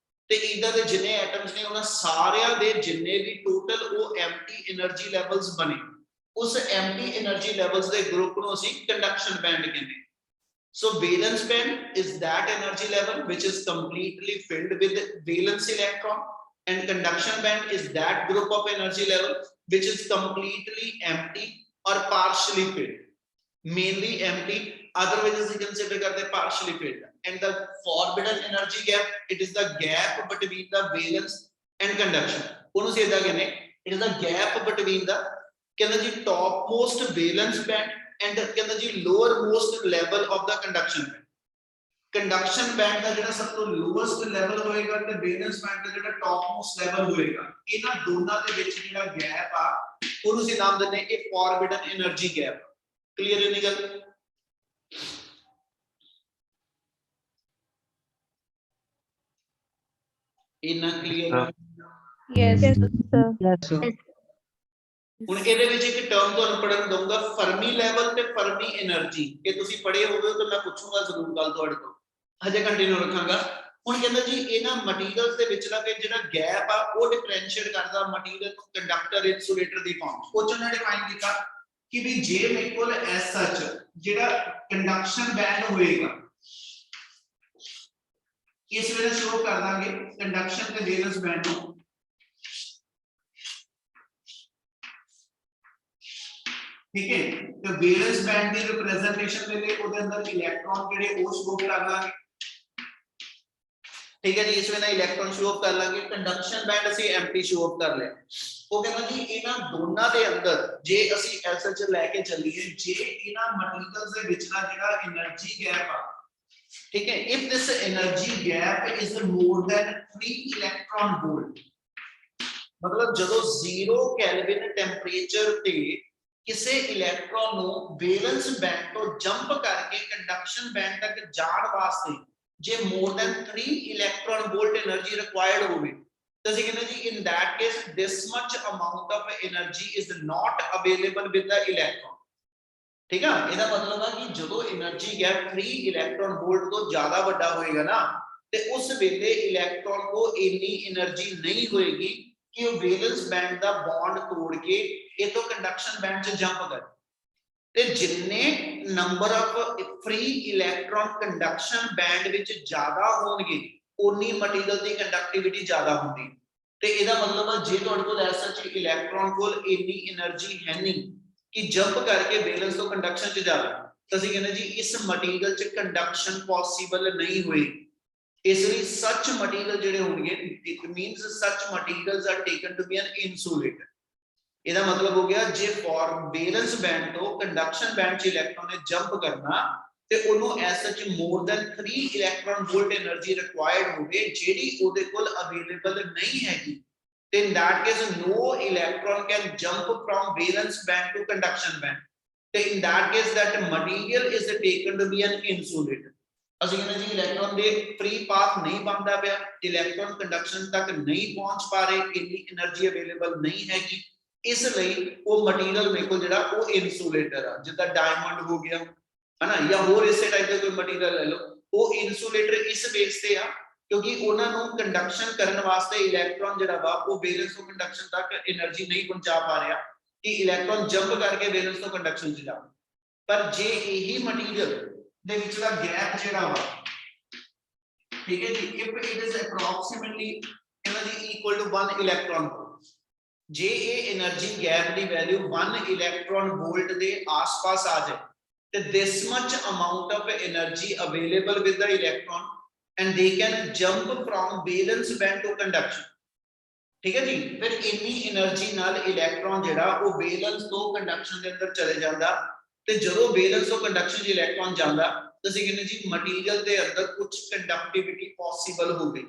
ਤੇ ਇਦਾਂ ਦੇ ਜਿੰਨੇ ਐਟਮਸ ਨੇ ਉਹਨਾਂ ਸਾਰਿਆਂ ਦੇ ਜਿੰਨੇ ਵੀ ਟੋਟਲ ਉਹ ਐਮਟੀ એનર્ਜੀ ਲੈਵਲਸ ਬਣੇ, ਉਸ ਐਮਟੀ એનર્ਜੀ ਲੈਵਲਸ ਦੇ ਗਰੁੱਪ ਨੂੰ ਅਸੀਂ ਕੰਡਕਸ਼ਨ ਬੈਂਡ ਕਹਿੰਦੇ। So valence band is that energy level which is completely filled with valence electron, and conduction band is that group of energy level which is completely empty or partially filled, mainly empty, otherwise we consider karte partially filled. And the forbidden energy gap, it is the gap between the valence and conduction. ਉਹਨੂੰ ਸਿੱਧਾ ਕਹਿੰਦੇ it is the gap between the ਕਹਿੰਦਾ ਜੀ topmost valence band and ਕਹਿੰਦਾ ਜੀ lower most level of the conduction band. Conduction band ਦਾ ਜਿਹੜਾ ਸਭ ਤੋਂ lowest level ਹੋਏਗਾ ਤੇ valence band ਦਾ ਜਿਹੜਾ topmost level ਹੋਏਗਾ, ਇਹਨਾਂ ਦੋਨਾਂ ਦੇ ਵਿੱਚ ਜਿਹੜਾ ਗੈਪ ਆ ਉਹਨੂੰ ਅਸੀਂ ਨਾਮ ਦਿੰਦੇ ਇਹ forbidden energy gap. ਕਲੀਅਰ ਹੈ ਨੀ ਗੱਲ? ਇਨਾ clear? Yes, sir. Yes, sir. ਹੁਣ ਇਹਦੇ ਵਿੱਚ ਇੱਕ ਟਰਮ ਤੁਹਾਨੂੰ ਪੜਨ ਦਊਂਗਾ, ਫਰਮੀ ਲੈਵਲ ਤੇ ਫਰਮੀ એનર્ਜੀ। ਇਹ ਤੁਸੀਂ ਪੜ੍ਹੇ ਹੋਵੇ ਤਾਂ ਮੈਂ ਪੁੱਛੂੰਗਾ ਜ਼ਰੂਰ ਗੱਲ ਤੁਹਾਡੇ ਤੋਂ, ਹਜੇ ਕੰਟੀਨਿਊ ਰੱਖਾਂਗਾ। ਹੁਣ ਕਹਿੰਦਾ ਜੀ ਇਹਨਾਂ ਮਟੀਰੀਅਲਸ ਦੇ ਵਿਚਲਾ ਤੇ ਜਿਹੜਾ ਗੈਪ ਆ ਉਹ ਡਿਫਰੈਂਸ਼ੀਏਟ ਕਰਦਾ ਮਟੀਰੀਅਲ ਨੂੰ ਕੰਡਕਟਰ ਇਨਸੂਲੇਟਰ ਦੀ ਫਾਰਮ। ਉਹ ਚ ਉਹਨੇ ਡਿਫਾਈਨ ਕੀਤਾ ਕਿ ਵੀ ਜੇ ਮੇਰੇ ਕੋਲ ਐਸ ਸੱਚ ਜਿਹੜਾ ਕੰਡਕਸ਼ਨ ਬੈਂਡ ਹੋਏਗਾ, ਇਸ ਵੇਲੇ ਸ਼ੋ ਕਰ ਦਾਂਗੇ ਕੰਡਕਸ਼ਨ ਤੇ ਵੈਲੈਂਸ ਬੈਂਡ ਨੂੰ, ठीक है, तो वैलेंस बैंड की रिप्रेजेंटेशन के लिए ਉਹਦੇ ਅੰਦਰ ਇਲੈਕਟ੍ਰੋਨ ਜਿਹੜੇ ਉਹ ਸ਼ੋ ਕਰ ਲਾਂਗੇ, ਠੀਕ ਹੈ ਜੀ, ਇਸ ਵੇਲੇ ਇਲੈਕਟ੍ਰੋਨ ਸ਼ੋ ਕਰ ਲਾਂਗੇ। ਕੰਡਕਸ਼ਨ ਬੈਂਡ ਅਸੀਂ ਐਮਪੀ ਸ਼ੋ ਕਰ ਲਿਆ। ਉਹ ਕਹਿੰਦਾ ਜੀ ਇਹਨਾਂ ਦੋਨਾਂ ਦੇ ਅੰਦਰ ਜੇ ਅਸੀਂ ਐਸਐਚ ਲੈ ਕੇ ਚੱਲੀਏ, ਜੇ ਇਹਨਾਂ ਮਟੀਰੀਅਲਸ ਦੇ ਵਿਚਲਾ ਜਿਹੜਾ એનર્ਜੀ ਗੈਪ ਆ, ਠੀਕ ਹੈ, if this energy gap is more than 3 electron volt, ਮਤਲਬ ਜਦੋਂ 0 ਕੈਲਵਿਨ ਟੈਂਪਰੇਚਰ ਤੇ ਕਿਸੇ ਇਲੈਕਟ੍ਰੋਨ ਨੂੰ ਵੈਲੈਂਸ ਬੈਂਡ ਤੋਂ ਜੰਪ ਕਰਕੇ ਕੰਡਕਸ਼ਨ ਬੈਂਡ ਤੱਕ ਜਾਣ ਵਾਸਤੇ ਜੇ more than 3 electron volt energy required ਹੋਵੇ ਤਾਂ ਅਸੀਂ ਕਹਿੰਦੇ ਜੀ in that case this much amount of energy is not available with the electron. ਠੀਕ ਆ, ਇਹਦਾ ਮਤਲਬ ਆ ਕਿ ਜਦੋਂ એનર્ਜੀ ਗੈਪ 3 ਇਲੈਕਟ੍ਰੋਨ ਵੋਲਟ ਤੋਂ ਜ਼ਿਆਦਾ ਵੱਡਾ ਹੋਏਗਾ ਨਾ, ਤੇ ਉਸ ਵੇਲੇ ਇਲੈਕਟ੍ਰੋਨ ਕੋ ਇੰਨੀ એનર્ਜੀ ਨਹੀਂ ਹੋਏਗੀ ਕਿ ਉਹ ਵੈਲੈਂਸ ਬੈਂਡ ਦਾ ਬੌਂਡ ਤੋੜ ਕੇ ਇਹ ਤੋਂ ਕੰਡਕਸ਼ਨ ਬੈਂਡ 'ਚ ਜੰਪ ਕਰੇ। ਤੇ ਜਿੰਨੇ number of free electron conduction band ਵਿੱਚ ਜ਼ਿਆਦਾ ਹੋਣਗੇ, ਉਨੀ ਮਟੀਰੀਅਲ ਦੀ ਕੰਡਕਟਿਵਿਟੀ ਜ਼ਿਆਦਾ ਹੁੰਦੀ। ਤੇ ਇਹਦਾ ਮਤਲਬ ਆ ਜੇ ਤੁਹਾਡੇ ਕੋਲ ਐਸਾ ਚ ਇਲੈਕਟ੍ਰੋਨ ਕੋਲ ਇੰਨੀ એનર્ਜੀ ਹੈ ਨਹੀਂ ਕਿ ਜੰਪ ਕਰਕੇ ਵੈਲੈਂਸ ਤੋਂ ਕੰਡਕਸ਼ਨ 'ਚ ਜਾਵੇ, ਤਾਂ ਅਸੀਂ ਕਹਿੰਦੇ ਜੀ ਇਸ ਮਟੀਰੀਅਲ 'ਚ ਕੰਡਕਸ਼ਨ ਪੋਸੀਬਲ ਨਹੀਂ ਹੋਈ। ਇਸ ਲਈ ਸੱਚ ਮਟੀਰੀਅਲ ਜਿਹੜੇ ਹੋਣਗੇ, it means such materials are taken to be an insulator. ਇਹਦਾ ਮਤਲਬ ਹੋ ਗਿਆ ਜੇ ਫॉर ਵੈਲੈਂਸ ਬੈਂਡ ਤੋਂ ਕੰਡਕਸ਼ਨ ਬੈਂਡ 'ਚ ਇਲੈਕਟ੍ਰੋਨ ਨੇ ਜੰਪ ਕਰਨਾ ਤੇ ਉਹਨੂੰ as such more than 3 electron volt energy required ਹੋਵੇ, ਜਿਹੜੀ ਉਹਦੇ ਕੋਲ ਅਵੇਲੇਬਲ ਨਹੀਂ ਹੈਗੀ, ਤੇ in that case no electron can jump from valence band to conduction band, ਤੇ in that case that material is taken to be an insulator. ਅਸੀਂ ਕਹਿੰਦੇ ਜੀ ਇਲੈਕਟ੍ਰੋਨ ਦੇ ਫ੍ਰੀ ਪਾਥ ਨਹੀਂ ਬਣਦਾ ਪਿਆ, ਇਲੈਕਟ੍ਰੋਨ ਕੰਡਕਸ਼ਨ ਤੱਕ ਨਹੀਂ ਪਹੁੰਚ ਪਾ ਰਹੇ, ਇੰਨੀ એનર્ਜੀ ਅਵੇਲੇਬਲ ਨਹੀਂ ਹੈਗੀ, ਇਸ ਲਈ ਉਹ ਮਟੀਰੀਅਲ ਮੇਰੇ ਕੋਲ ਜਿਹੜਾ ਉਹ ਇਨਸੂਲੇਟਰ ਆ। ਜਿੱਦਾਂ ਡਾਇਮੰਡ ਹੋ ਗਿਆ ਹਨਾ, ਜਾਂ ਹੋਰ ਇਸੇ ਟਾਈਪ ਦਾ ਕੋਈ ਮਟੀਰੀਅਲ ਲੈ ਲਓ, ਉਹ ਇਨਸੂਲੇਟਰ ਇਸ ਬੇਸ ਤੇ ਆ ਕਿਉਂਕਿ ਉਹਨਾਂ ਨੂੰ ਕੰਡਕਸ਼ਨ ਕਰਨ ਵਾਸਤੇ ਇਲੈਕਟ੍ਰੋਨ ਜਿਹੜਾ ਵਾ ਉਹ ਵੈਲੈਂਸ ਤੋਂ ਕੰਡਕਸ਼ਨ ਤੱਕ એનર્ਜੀ ਨਹੀਂ ਪਹੁੰਚਾ ਪਾ ਰਿਹਾ ਕਿ ਇਲੈਕਟ੍ਰੋਨ ਜੰਪ ਕਰਕੇ ਵੈਲੈਂਸ ਤੋਂ ਕੰਡਕਸ਼ਨ 'ਚ ਜਾਵੇ। ਪਰ ਜੇ ਇਹੀ ਮਟੀਰੀਅਲ ਦੇ ਵਿਚਲਾ ਗੈਪ ਜਿਹੜਾ ਵਾ, ठीक है जी, if it is approximately कहना जी equal to 1 electron volt, जे ये एनर्जी गैप दी वैल्यू 1 इलेक्ट्रॉन वोल्ट दे आसपास आ जाए तो this much amount of energy available with the electron and they can jump from valence band to conduction, ठीक है जी। फिर इन्नी energy नाल इलेक्ट्रॉन जेड़ा वो वैलेंस तो कंडक्शन दे अंदर चले जांदा ते जदों वैलेंस तो कंडक्शन च इलेक्ट्रॉन जांदा तो ਅਸੀਂ ਕਹਿੰਦੇ ਜੀ मटीरियल दे अंदर कुछ कंडक्टिविटी पॉसिबल हो गई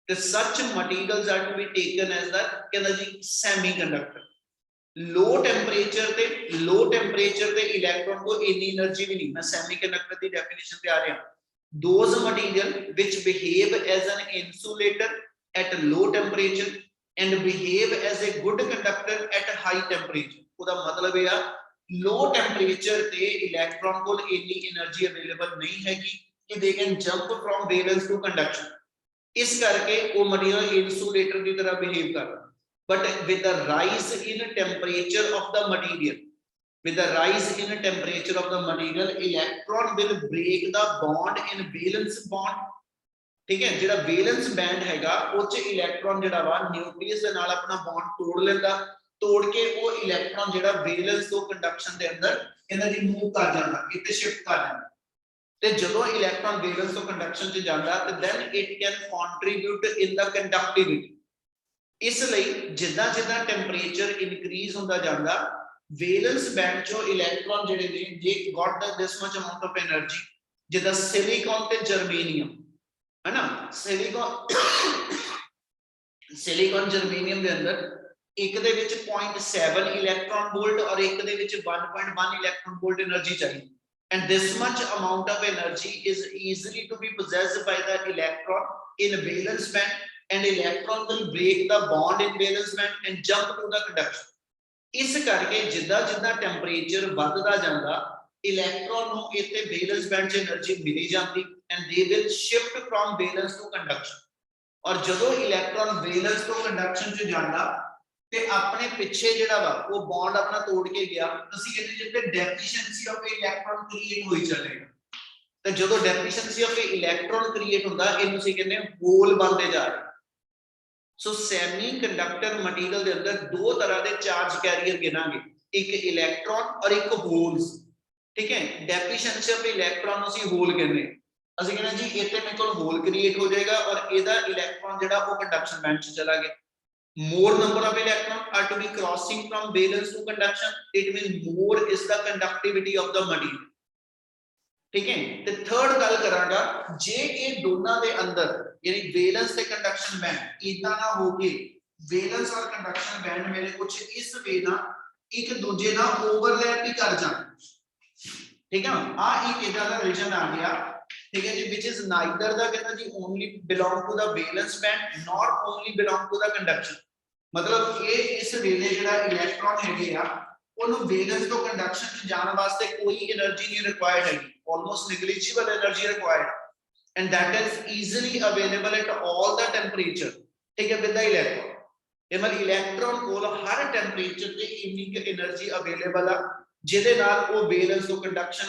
तो such materials are to be taken as the कहना जी semiconductor। लो टेंपरेचर ते इलेक्ट्रॉन को इतनी एनर्जी भी नहीं, मैं सेमीकंडक्टर की डेफिनेशन पे आ रहा हूं। those material which behave as an insulator at low temperature and behave as a good conductor at high temperature, ਉਹਦਾ ਮਤਲਬ ਇਹ ਆ लो टेंपरेचर ते इलेक्ट्रॉन को इतनी एनर्जी अवेलेबल नहीं हैगी कि they can jump from valence to conduction, इस करके वो मटेरियल इंसुलेटर की तरह बिहेव करता। But with the rise in temperature of the material, with the rise in temperature of the material, electron will break the bond in valence bond, ठीक है। जेड़ा valence band हैगा उस च इलेक्ट्रॉन जेड़ा वा न्यूक्लियस दे नाल अपना बॉन्ड तोड़ लेंदा, तोड़ के वो इलेक्ट्रॉन जेड़ा वैलेंस तो कंडक्शन दे अंदर एनर्जी मूव कर जांदा, इते शिफ्ट कर जांदा ते जदों इलेक्ट्रॉन वैलेंस तो कंडक्शन च जांदा ते then it can contribute in the conductivity. इसलिए जिद्दां जिद्दां टेंपरेचर इंक्रीज हुंदा जांदा वैलेंस बैंड चो इलेक्ट्रॉन जेडे ने they got this much amount of energy, जिद्दां सिलिकॉन ते जर्मेनियम है ना, सिलिकॉन जर्मेनियम दे अंदर एक दे विच 0.7 इलेक्ट्रॉन वोल्ट और एक दे विच 1.1 इलेक्ट्रॉन वोल्ट एनर्जी चाहिए, and this much amount of energy is easily to be possessed by the electron in valence band, and electron will break the bond in valence band and jump to the conduction। इस करके जिद्दां जिद्दां temperature वधदा जांदा electron ਨੂੰ ਇੱਥੇ valence band 'ਚ energy मिली जाती and they will shift from valence to conduction। और ਜਦੋਂ electron valence ਤੋਂ कंडक्शन 'ਚ ਜਾਂਦਾ ਤੇ ਆਪਣੇ ਪਿੱਛੇ ਜਿਹੜਾ ਵਾ ਉਹ ਬੌਂਡ ਆਪਣਾ ਤੋੜ ਕੇ ਗਿਆ, ਅਸੀਂ ਕਹਿੰਦੇ ਜਿੱਥੇ ਡੈਫੀਸ਼ੀਐਂਸੀ ਆਫ ਇਲੈਕਟ੍ਰੋਨ ਕ੍ਰੀਏਟ ਹੋਈ ਚੱਲੇਗਾ ਤੇ ਜਦੋਂ ਡੈਫੀਸ਼ੀਐਂਸੀ ਆਫ ਇਲੈਕਟ੍ਰੋਨ ਕ੍ਰੀਏਟ ਹੁੰਦਾ ਇਹਨੂੰ ਅਸੀਂ ਕਹਿੰਦੇ ਹੋਲ ਬਣਦੇ ਜਾ ਰਹੇ। ਸੋ ਸੈਮੀ ਕੰਡਕਟਰ ਮਟੀਰੀਅਲ ਦੇ ਅੰਦਰ ਦੋ ਤਰ੍ਹਾਂ ਦੇ ਚਾਰਜ ਕੈਰੀਅਰ ਗਿਣਾਂਗੇ, ਇੱਕ ਇਲੈਕਟ੍ਰੋਨ ਔਰ ਇੱਕ ਹੋਲਸ, ਠੀਕ ਹੈ। ਡੈਫੀਸ਼ੀਐਂਸੀ ਆਫ ਇਲੈਕਟ੍ਰੋਨ ਨੂੰ ਅਸੀਂ ਹੋਲ ਕਹਿੰਦੇ, ਅਸੀਂ ਕਹਿੰਦੇ ਜੀ ਇੱਥੇ ਮੇਰੇ ਕੋਲ ਹੋਲ ਕ੍ਰੀਏਟ ਹੋ ਜਾਏਗਾ ਔਰ ਇਹਦਾ ਇਲੈਕਟ੍ਰੋਨ ਜਿਹੜਾ ਉਹ ਕੰਡਕਸ਼ਨ ਬੈਂਡ 'ਚ ਚਲਾ ਗਿਆ। More number of electrons are to be crossing from valence to conduction, it means more is the conductivity of the material, ठीक है। ਤੇ थर्ड ਗੱਲ ਕਰਾਂਗਾ ਜੇ ਇਹ ਦੋਨਾਂ ਦੇ ਅੰਦਰ ਯਾਨੀ valence ਤੇ conduction band ਇਦਾਂ ਨਾ ਹੋ ਕੇ valence और conduction band ਮੇਰੇ ਕੁਝ ਇਸ ਵੇ ਨਾਲ ਇੱਕ ਦੂਜੇ ਨਾਲ ਓਵਰਲੈਪ ਹੀ ਕਰ ਜਾਣ, ਠੀਕ ਹੈ। ਆ ਇੱਕ ਇਦਾਂ ਦਾ ਰਿਲੇਸ਼ਨ ਆ ਗਿਆ, ठीक है जी, which is neither the कहना जी only belong to the valence band nor only belong to the conduction, मतलब ये इस वेले जेड़ा इलेक्ट्रॉन हैगे आ ਉਹਨੂੰ वैलेंस ਤੋਂ कंडक्शन ਚ ਜਾਣ ਵਾਸਤੇ ਕੋਈ એનર્ਜੀ ਨਹੀਂ ਰਿਕੁਆਇਰਡ ਹੈਗੀ, almost negligible energy required and that is easily available at all the temperature, ठीक है। with the electron ਇਹ ਮਤਲਬ ਇਲੈਕਟ੍ਰੋਨ ਕੋਲ ਹਰ ਟੈਂਪਰੇਚਰ ਤੇ ਇੰਨੀ ਕਿ એનર્ਜੀ ਅਵੇਲੇਬਲ ਆ ਜਿਹਦੇ ਨਾਲ ਉਹ ਵੈਲੈਂਸ ਤੋਂ ਕੰਡਕਸ਼ਨ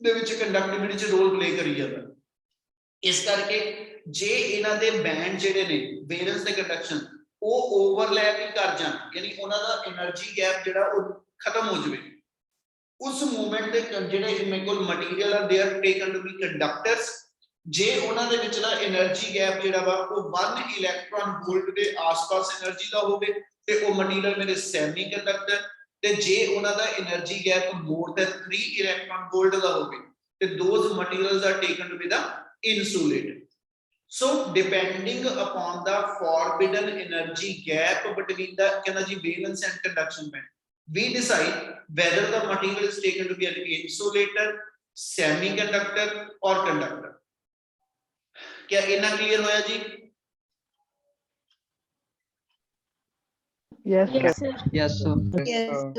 ਦੇ ਵਿੱਚ ਕੰਡਕਟਿਵਿਟੀ ਚ ਰੋਲ ਪਲੇ ਕਰੀ ਜਾਂਦਾ। ਇਸ ਕਰਕੇ ਜੇ ਇਹਨਾਂ ਦੇ ਬੈਂਡ ਜਿਹੜੇ ਨੇ ਵੈਲੈਂਸ ਤੇ ਕੰਡਕਸ਼ਨ ਉਹ ਓਵਰਲੈਪ ਹੀ ਕਰ ਜਾਣ ਯਾਨੀ ਉਹਨਾਂ ਦਾ એનર્ਜੀ ਗੈਪ ਜਿਹੜਾ ਉਹ ਖਤਮ ਹੋ ਜਾਵੇ, ਉਸ ਮੂਮੈਂਟ ਦੇ ਜਿਹੜੇ ਮੇਰੇ ਕੋਲ ਮਟੀਰੀਅਲ ਆ they are taken to be conductors. ਜੇ ਉਹਨਾਂ ਦੇ ਵਿਚਲਾ એનર્ਜੀ ਗੈਪ ਜਿਹੜਾ ਵਾ ਉਹ 1 ਇਲੈਕਟ੍ਰੋਨ ਵੋਲਟ ਦੇ ਆਸ-ਪਾਸ એનર્ਜੀ ਦਾ ਹੋਵੇ ਤੇ ਉਹ ਮਟੀਰੀਅਲ ਮੇਰੇ ਸੈਮੀ ਕੰਡਕਟਰ, ਤੇ ਜੇ ਉਹਨਾਂ ਦਾ energy gap more than 3 electron volt ਦਾ ਹੋਵੇ ਤੇ those materials are taken to be the insulator. So depending upon the forbidden energy gap between the energy valence and conduction band, we decide whether the material is taken to be an insulator, semiconductor or conductor। क्या इतना clear होया जी? Yes, Yes, sir. sir. Yes, sir. Yes, sir.